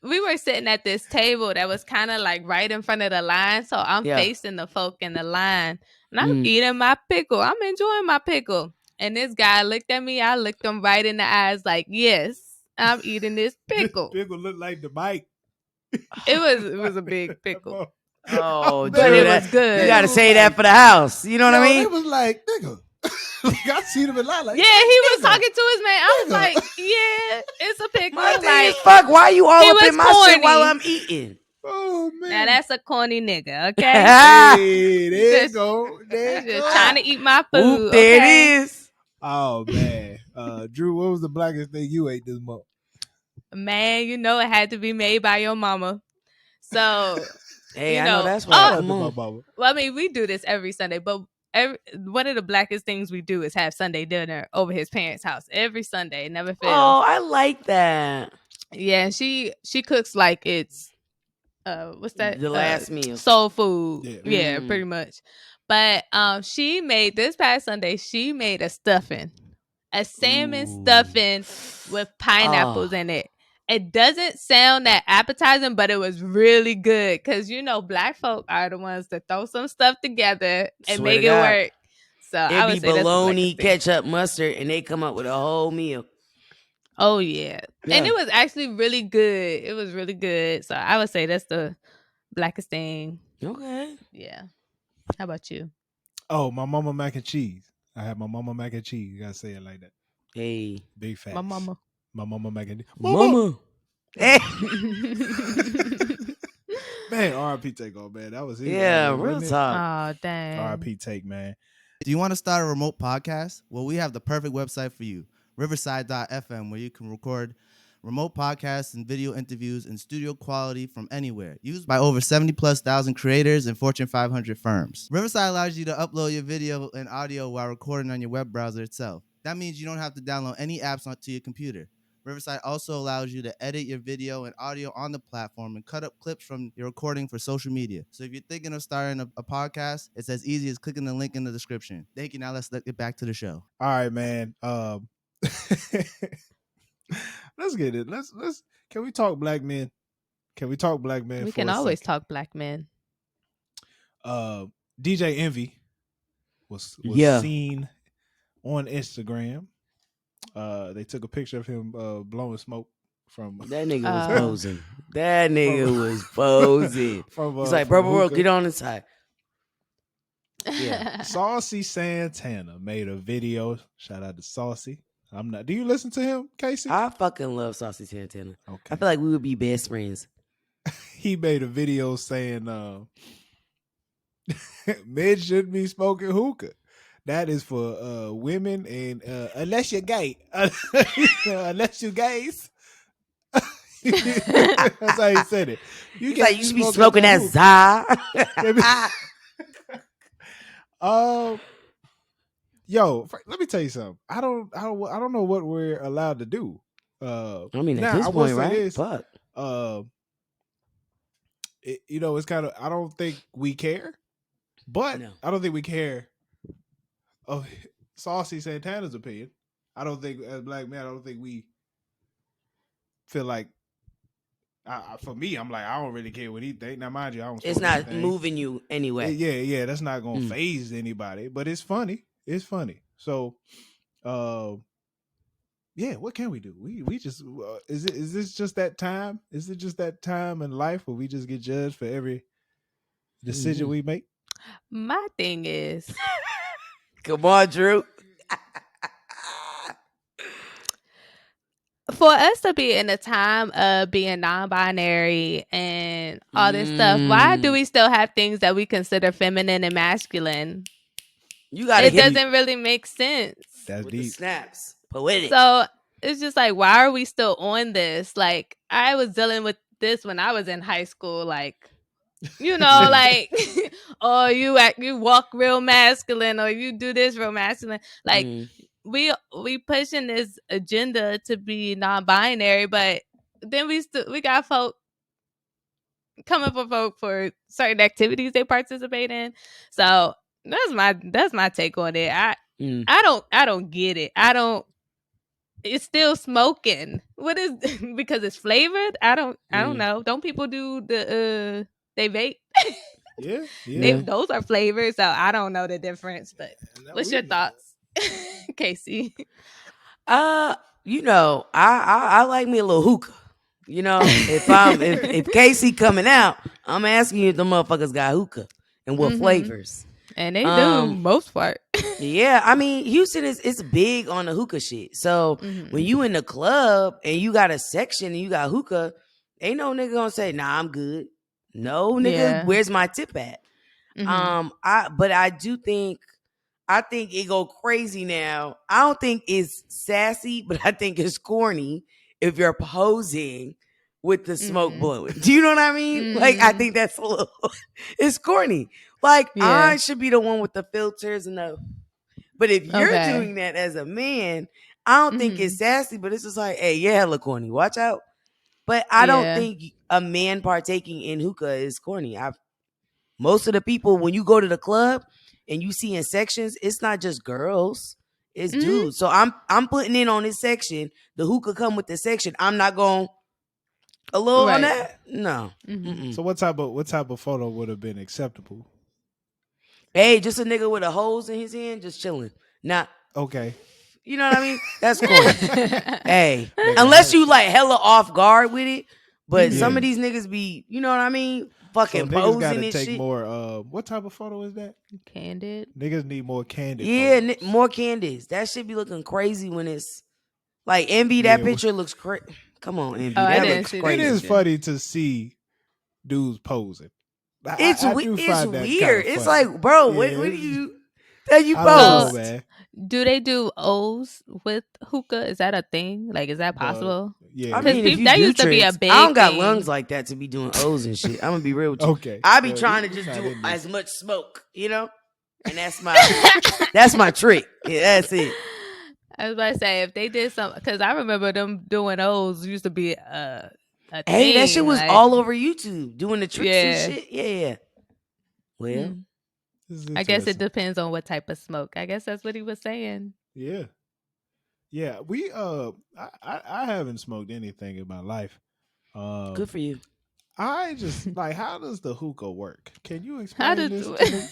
We were sitting at this table that was kind of like right in front of the line. So I'm facing the folk in the line and I'm eating my pickle. I'm enjoying my pickle. And this guy looked at me. I looked him right in the eyes like, yes, I'm eating this pickle. This pickle looked like the bite. It was a big pickle. Oh, but it was good. You got to say that for the house. You know what I mean? It was like, nigga. I seen him in line like, yeah, he was talking to his man. I was like, yeah, it's a pickle. My thing is, fuck, why you all up in my corny. shit while I'm eating? Oh, man. Now, that's a corny nigga, okay? Hey, there you go. There you just go. trying to eat my food. Oop, there it is. Oh, man. Drew, what was the blackest thing you ate this month? Man, you know it had to be made by your mama. So, hey, I know that's right. Come on. Well, I mean, we do this every Sunday, but one of the blackest things we do is have Sunday dinner over his parents' house every Sunday. It never fails. Oh, I like that. Yeah, and she cooks like it's what's that? The last meal. Soul food. Yeah, pretty much. But she made this past Sunday, she made a stuffing. A salmon stuffing with pineapples in it. It doesn't sound that appetizing, but it was really good because black folk are the ones that throw some stuff together and make it work. So it'd I would be say bologna, ketchup, mustard, and they come up with a whole meal. Oh yeah, and it was actually really good. It was really good. So I would say that's the blackest thing. Okay. Yeah. How about you? Oh, my mama mac and cheese. I had my mama mac and cheese. You gotta say it like that. Hey, big facts. My mama mac and cheese. Mama. Hey. Man, R.I.P. Takeoff, man. That was it. Yeah, real talk. Oh, dang. R.I.P. Take, man. Do you want to start a remote podcast? Well, we have the perfect website for you, riverside.fm, where you can record remote podcasts and video interviews in studio quality from anywhere, used by over 70,000+ creators and Fortune 500 firms. Riverside allows you to upload your video and audio while recording on your web browser itself. That means you don't have to download any apps onto your computer. Riverside also allows you to edit your video and audio on the platform and cut up clips from your recording for social media. So if you're thinking of starting a podcast, it's as easy as clicking the link in the description. Thank you. Now let's get back to the show. All right, man. Let's get it. Let's. Can we talk black men? Can we talk black men? We can always talk black men. DJ Envy was seen on Instagram. They took a picture of him blowing smoke from That nigga was posing. That nigga was posing. He's like, bro, get on the side. Yeah. Saucy Santana made a video. Shout out to Saucy. I'm not. Do you listen to him, Casey? I fucking love Saucy Santana. Okay. I feel like we would be best friends. He made a video saying men shouldn't be smoking hookah. That is for women and unless you're gay. Unless you're gays. That's how he said it. You should be smoking that za. Yo, let me tell you something. I don't know what we're allowed to do. I mean, at this point, right? Fuck. It's kind of. I don't think we care, but no. I don't think we care of Saucy Santana's opinion. I don't think, as black men, I don't think we feel like. For me, I'm like, I don't really care what he think. Now, mind you, I don't. It's not moving you anyway. Yeah, that's not gonna phase anybody. But it's funny. It's funny. So, yeah, what can we do? We just is this just that time? Is it just that time in life where we just get judged for every decision we make? My thing is, come on, Dreu. For us to be in a time of being non-binary and all this stuff, why do we still have things that we consider feminine and masculine? It doesn't really make sense. That's with deep. The snaps. Poetic. So it's just like, why are we still on this? Like, I was dealing with this when I was in high school. Like, like, oh, you walk real masculine, or you do this real masculine. Like, we pushing this agenda to be non-binary, but then we got folk coming for folk for certain activities they participate in. So that's my take on it. I don't get it. It's still smoking. What is because it's flavored? I don't know. Don't people do the they vape? Yeah. Those are flavored, so I don't know the difference. But what's your thoughts, Casey? I like me a little hookah. If Casey coming out, I'm asking you if the motherfuckers got hookah and what flavors. And they do most part. Yeah, I mean, Houston it's big on the hookah shit. So when you in the club and you got a section and you got hookah, ain't no nigga gonna say, nah, I'm good. No, nigga, where's my tip at? But I think it go crazy now. I don't think it's sassy, but I think it's corny if you're posing with the smoke blowing. Do you know what I mean? Like, I think that's a little, it's corny. Like, I should be the one with the filters but if you're doing that as a man, I don't think it's sassy, but it's just like, hey, you're hella corny. Watch out. But I don't think a man partaking in hookah is corny. Most of the people, when you go to the club and you see in sections, it's not just girls, it's dudes. So I'm putting in on this section. The hookah come with the section. I'm not going a little on that. No. So what type of photo would have been acceptable? Hey, just a nigga with a hose in his hand, just chilling. Not okay. You know what I mean? That's corny. Hey, unless you like hella off guard with it. But some of these niggas be, you know what I mean? Fucking so posing gotta and take shit. More. What type of photo is that? Candid. Niggas need more candid. Yeah, more candids. That shit be looking crazy when it's like Envy. That picture looks crazy. Come on, Envy. That looks crazy. It is funny to see dudes posing. It's weird. It's like, bro, what do you pose? Man. Do they do O's with hookah? Is that a thing? Like, is that possible? Yeah. I mean, that used to be a big I don't got lungs like that to be doing O's and shit. I'm gonna be real with you. Okay. I be trying to just do as much smoke, and that's my trick. Yeah, that's it. I was about to say, if they did something, because I remember them doing O's used to be a hey, that shit was all over YouTube, doing the tricks and shit. Yeah. Well, I guess it depends on what type of smoke. I guess that's what he was saying. Yeah. Yeah. We I haven't smoked anything in my life. Good for you. I just like, how does the hookah work? Can you explain this to me?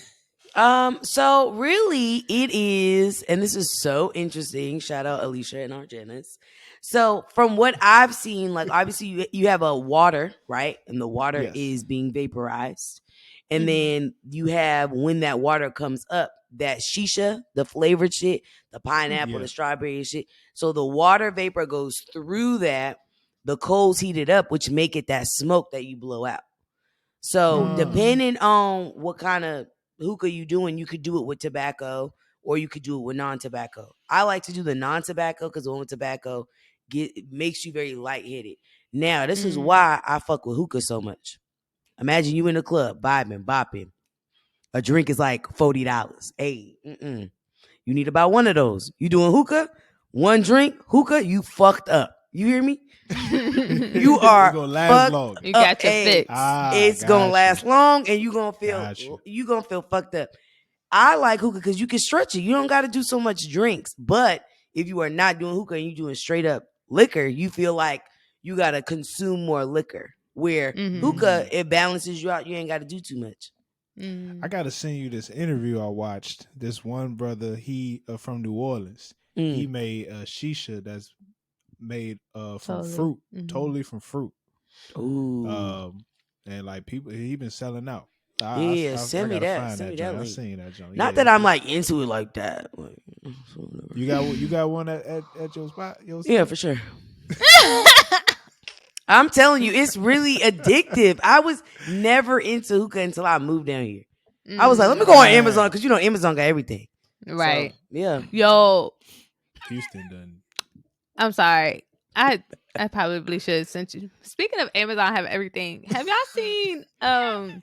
So really it is, and this is so interesting. Shout out Alicia and Argenis. So from what I've seen, like obviously you have a water, right? And the water Yes. is being vaporized. And then you have when that water comes up, that shisha, the flavored shit, the pineapple, Yeah. the strawberry shit. So the water vapor goes through that, the coals heat it up, which make it that smoke that you blow out. So depending on what kind of hookah you doing, you could do it with tobacco or you could do it with non-tobacco. I like to do the non-tobacco because the one with tobacco makes you very lightheaded. Now, this is why I fuck with hookah so much. Imagine you in a club, vibing, bopping. A drink is like $40. Hey, you need about one of those. You doing hookah? One drink, hookah, you fucked up. You hear me? You It's are gonna last fucked long. You up. got your Hey, fix. it's gonna last long, and you gonna feel fucked up. I like hookah because you can stretch it. You don't got to do so much drinks. But if you are not doing hookah and you doing straight up liquor, you feel like you got to consume more liquor. Where hookah, it balances you out. You ain't got to do too much. I gotta send you this interview I watched. This one brother, he from New Orleans. He made a shisha that's made from fruit, totally from fruit. Ooh. And like people, he been selling out. Yeah, I send me gotta that. find Send that me joint. that I link. seen that joint. Not Yeah, that I'm like into it like that. Like, you got one at your spot. Yeah, for sure. I'm telling you, it's really addictive. I was never into hookah until I moved down here. I was like, let me go on Amazon because Amazon got everything. Right. So, yeah. Yo, Houston done. I'm sorry. I probably should have sent you. Speaking of Amazon have everything. Have y'all seen I'm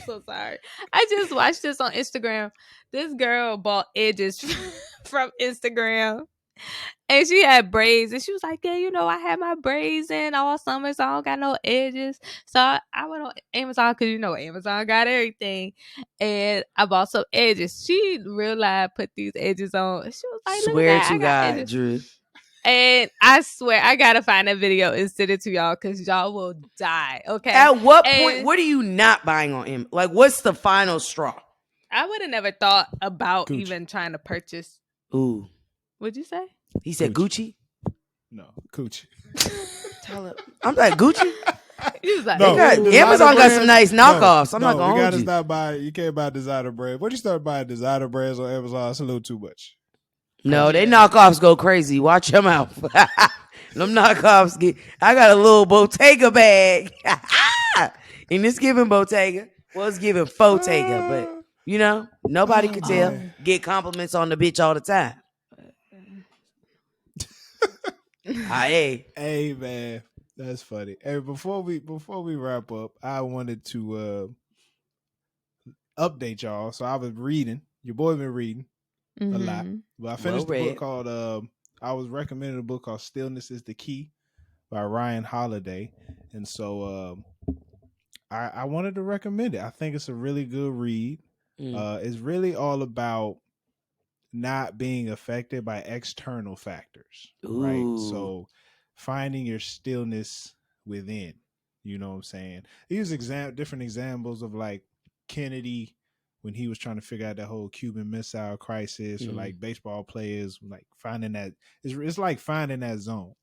so sorry. I just watched this on Instagram. This girl bought edges from Instagram. And she had braids, and she was like, "Yeah, I had my braids in all summer, so I don't got no edges." So I went on Amazon because Amazon got everything, and I bought some edges. She real life put these edges on. She was like, "Look at Swear that, I to got God, edges." Drew. And I swear, I gotta find that video and send it to y'all because y'all will die. Okay. At what point, And what are you not buying on Amazon? Like, what's the final straw? I would have never thought about Gucci. even trying to purchase. Ooh. What'd you say? He said Gucci? No, Coochie. Tell her. I'm like, Gucci? He was like, No, Amazon got some nice knockoffs. I'm not we going to gotta hold you. stop buying. You can't buy designer brands. Once you start buying designer brands on Amazon, it's a little too much. No, they knockoffs go crazy. Watch your mouth. Them knockoffs I got a little Bottega bag. And it's giving Bottega. Well, it's giving Bottega, but nobody could tell. Man. Get compliments on the bitch all the time. Hey man, that's funny. Hey, before we wrap up, I wanted to update y'all. So I was reading. Your boy been reading a lot, but I finished the book called. I was recommended a book called "Stillness Is the Key" by Ryan Holiday, and so I wanted to recommend it. I think it's a really good read. It's really all about not being affected by external factors, right? So finding your stillness within, you know what I'm saying? He used different examples of like Kennedy when he was trying to figure out that whole Cuban Missile Crisis, or like baseball players like finding that it's like finding that zone.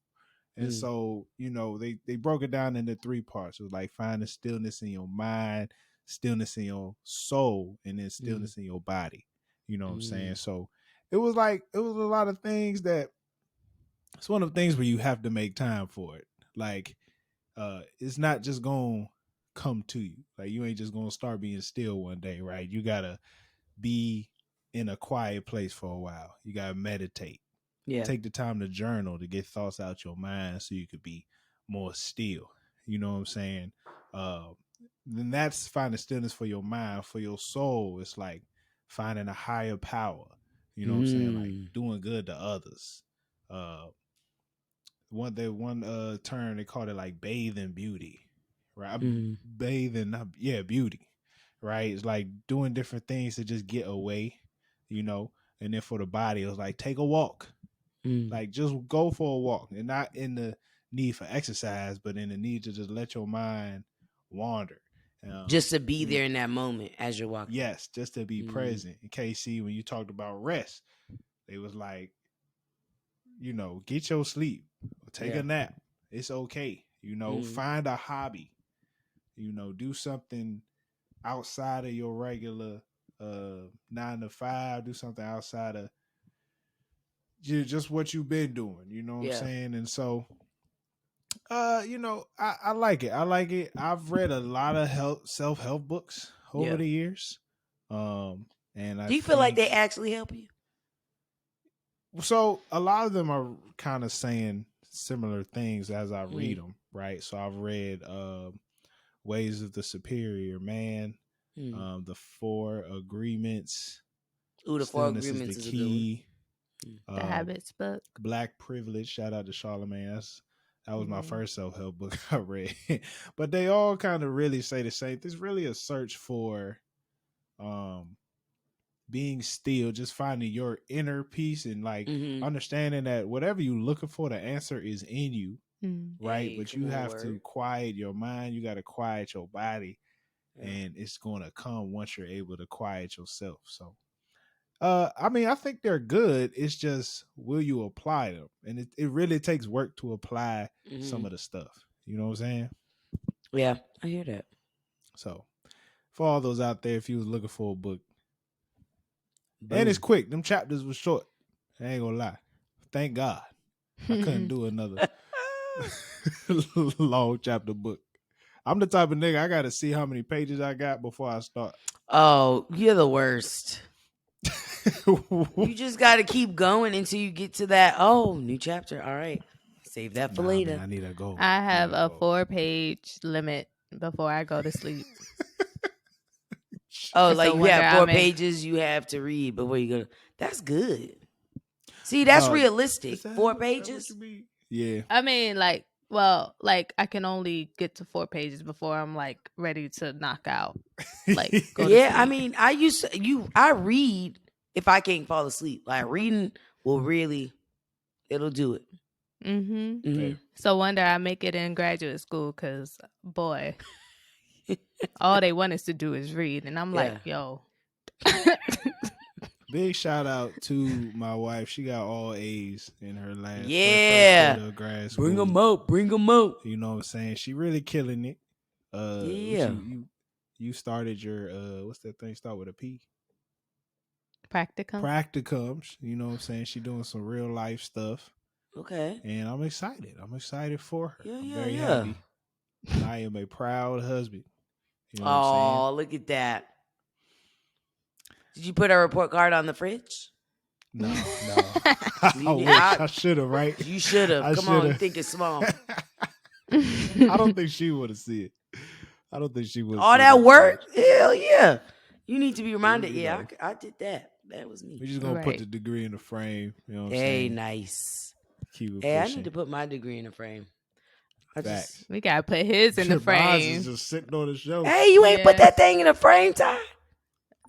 And so, they broke it down into three parts. It was like finding stillness in your mind, stillness in your soul, and then stillness in your body. You know what I'm saying? So it was a lot of things that it's one of the things where you have to make time for it. Like, it's not just going to come to you. Like, you ain't just going to start being still one day, right? You got to be in a quiet place for a while. You got to meditate. Yeah. Take the time to journal to get thoughts out your mind so you could be more still. You know what I'm saying? Then that's finding stillness for your mind. For your soul, it's like finding a higher power. You know what I'm saying? Like doing good to others. One term they called it like bathing beauty, right? Bathing, beauty, right? It's like doing different things to just get away, And then for the body, it was like take a walk. Like just go for a walk, and not in the need for exercise, but in the need to just let your mind wander. Just to be there in that moment as you're walking. Yes, just to be present. In KC, when you talked about rest, they was like, get your sleep, take a nap. It's okay. Find a hobby. Do something outside of your regular 9 to 5. Do something outside of just what you've been doing. You know what I'm saying? And so, I like it. I've read a lot of self-help books over the years. And do you feel like they actually help you? So a lot of them are kind of saying similar things as I read them, right? So I've read Ways of the Superior Man, the 4 Agreements. Ooh, the 4 Agreements is the key. The Habits book. Black Privilege. Shout out to Charlemagne. That was my first self-help book I read. But they all kind of really say the same. There's really a search for being still, just finding your inner peace and understanding that whatever you're looking for, the answer is in you, right? But you have to quiet your mind. You got to quiet your body, and it's going to come once you're able to quiet yourself. So, I think they're good. It's just, will you apply them? And it really takes work to apply some of the stuff. You know what I'm saying? Yeah, I hear that. So, for all those out there, if you was looking for a book, and it's quick. Them chapters was short. I ain't gonna lie. Thank God. I couldn't do another long chapter book. I'm the type of nigga, I gotta see how many pages I got before I start. Oh, you're the worst. You just gotta keep going until you get to that. Oh, new chapter. All right. Save that for later. Man, I need to go. I have a 4-page limit before I go to sleep. Oh, it's like you have 4 pages you have to read before you go. That's good. See, that's realistic. 4 pages. Yeah. I mean, I can only get to 4 pages before I'm ready to knock out. I mean, I read if I can't fall asleep. Like reading will really, it'll do it. So one day I make it in graduate school because, boy, all they want us to do is read. And I'm like, yo. Big shout out to my wife. She got all A's in her last first quarter of grad school. Bring them out. You know what I'm saying? She really killing it. You started your, what's that thing? Start with a P? Practicums. You know what I'm saying? She doing some real life stuff. Okay. And I'm excited. I'm excited for her. I'm very happy. I am a proud husband. You know what I'm saying? Oh, look at that. Did you put a report card on the fridge? No. I should have, right? You should have. Come on, you think it's small. I don't think she would have seen it. I don't think she would. All that work? Hell yeah. You need to be reminded. Yeah, I did that. That was me. We're just going to put the degree in the frame. You know what I'm saying? Hey, nice. Keep it pushing. I need to put my degree in the frame. We got to put his in the frame. Mine is just sitting on the shelf. Hey, you ain't put that thing in the frame, Ty?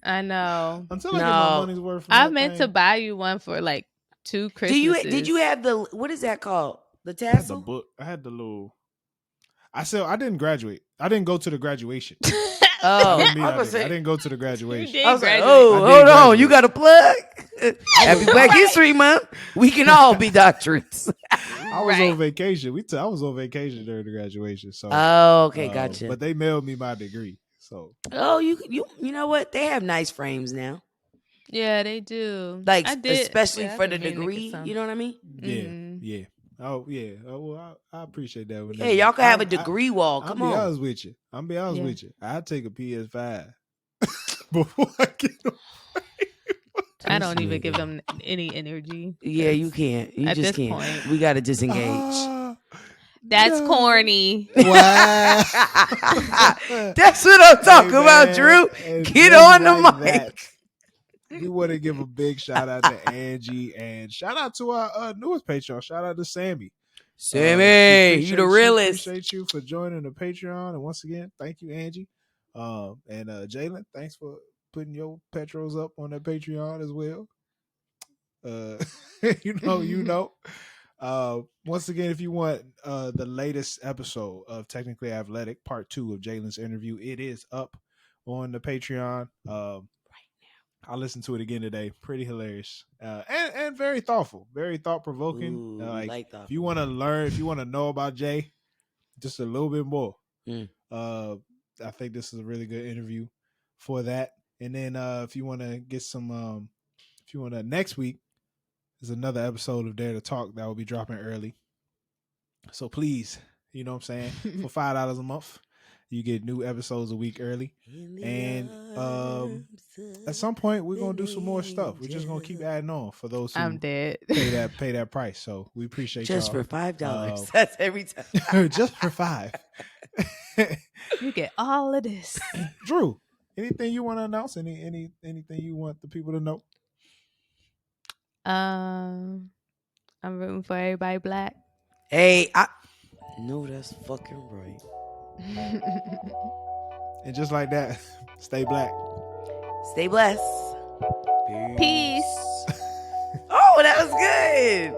I know. Until I get my money's worth. I meant to buy you one for 2 Christmases. Did you have the, what is that called? The tassel? I had the book. I had the little. I didn't graduate. I didn't go to the graduation. I didn't go to the graduation. I was like, hold on. You got a plug? Happy Black History Month. We can all be doctorates. I was on vacation. I was on vacation during the graduation. So. Okay, gotcha. But they mailed me my degree. So. You know what? They have nice frames now. Yeah, they do. Especially for the degree. You know what I mean? Yeah. Oh yeah. Oh well, I appreciate that. Hey, y'all can have a degree wall. Come on. I'll be honest with you. I take a PS5 before I get. I don't even give them any energy. Yeah, you can't. You just can't. Point. We got to disengage. That's corny. Wow. That's what I'm talking about, Drew. Get on the mic. We want to give a big shout out to Angie and shout out to our newest Patreon. Shout out to Sammy. Sammy, you the realest. Appreciate you for joining the Patreon. And once again, thank you, Angie. And Jalen, thanks for putting your petros up on that Patreon as well. You know. Once again, if you want the latest episode of Technically Athletic, part 2 of Jalen's interview, it is up on the Patreon. I listened to it again today. Pretty hilarious, and very thoughtful, very thought provoking. Like if you want to learn, if you want to know about Jay, just a little bit more. I think this is a really good interview for that. And then if you want to get some, if you want to, next week is another episode of Dare to Talk that will be dropping early. So please, you know what I'm saying, for $5 a month, you get new episodes a week early. And at some point, we're gonna do some more stuff. We're just gonna keep adding on for those who I'm dead. pay that price. So we appreciate just y'all. for $5. That's every time. Just for $5. You get all of this. Dreu, anything you want to announce? Anything you want the people to know? I'm rooting for everybody black. Hey, I know that's fucking right. And just like that, stay black. Stay blessed. Peace. Oh, that was good.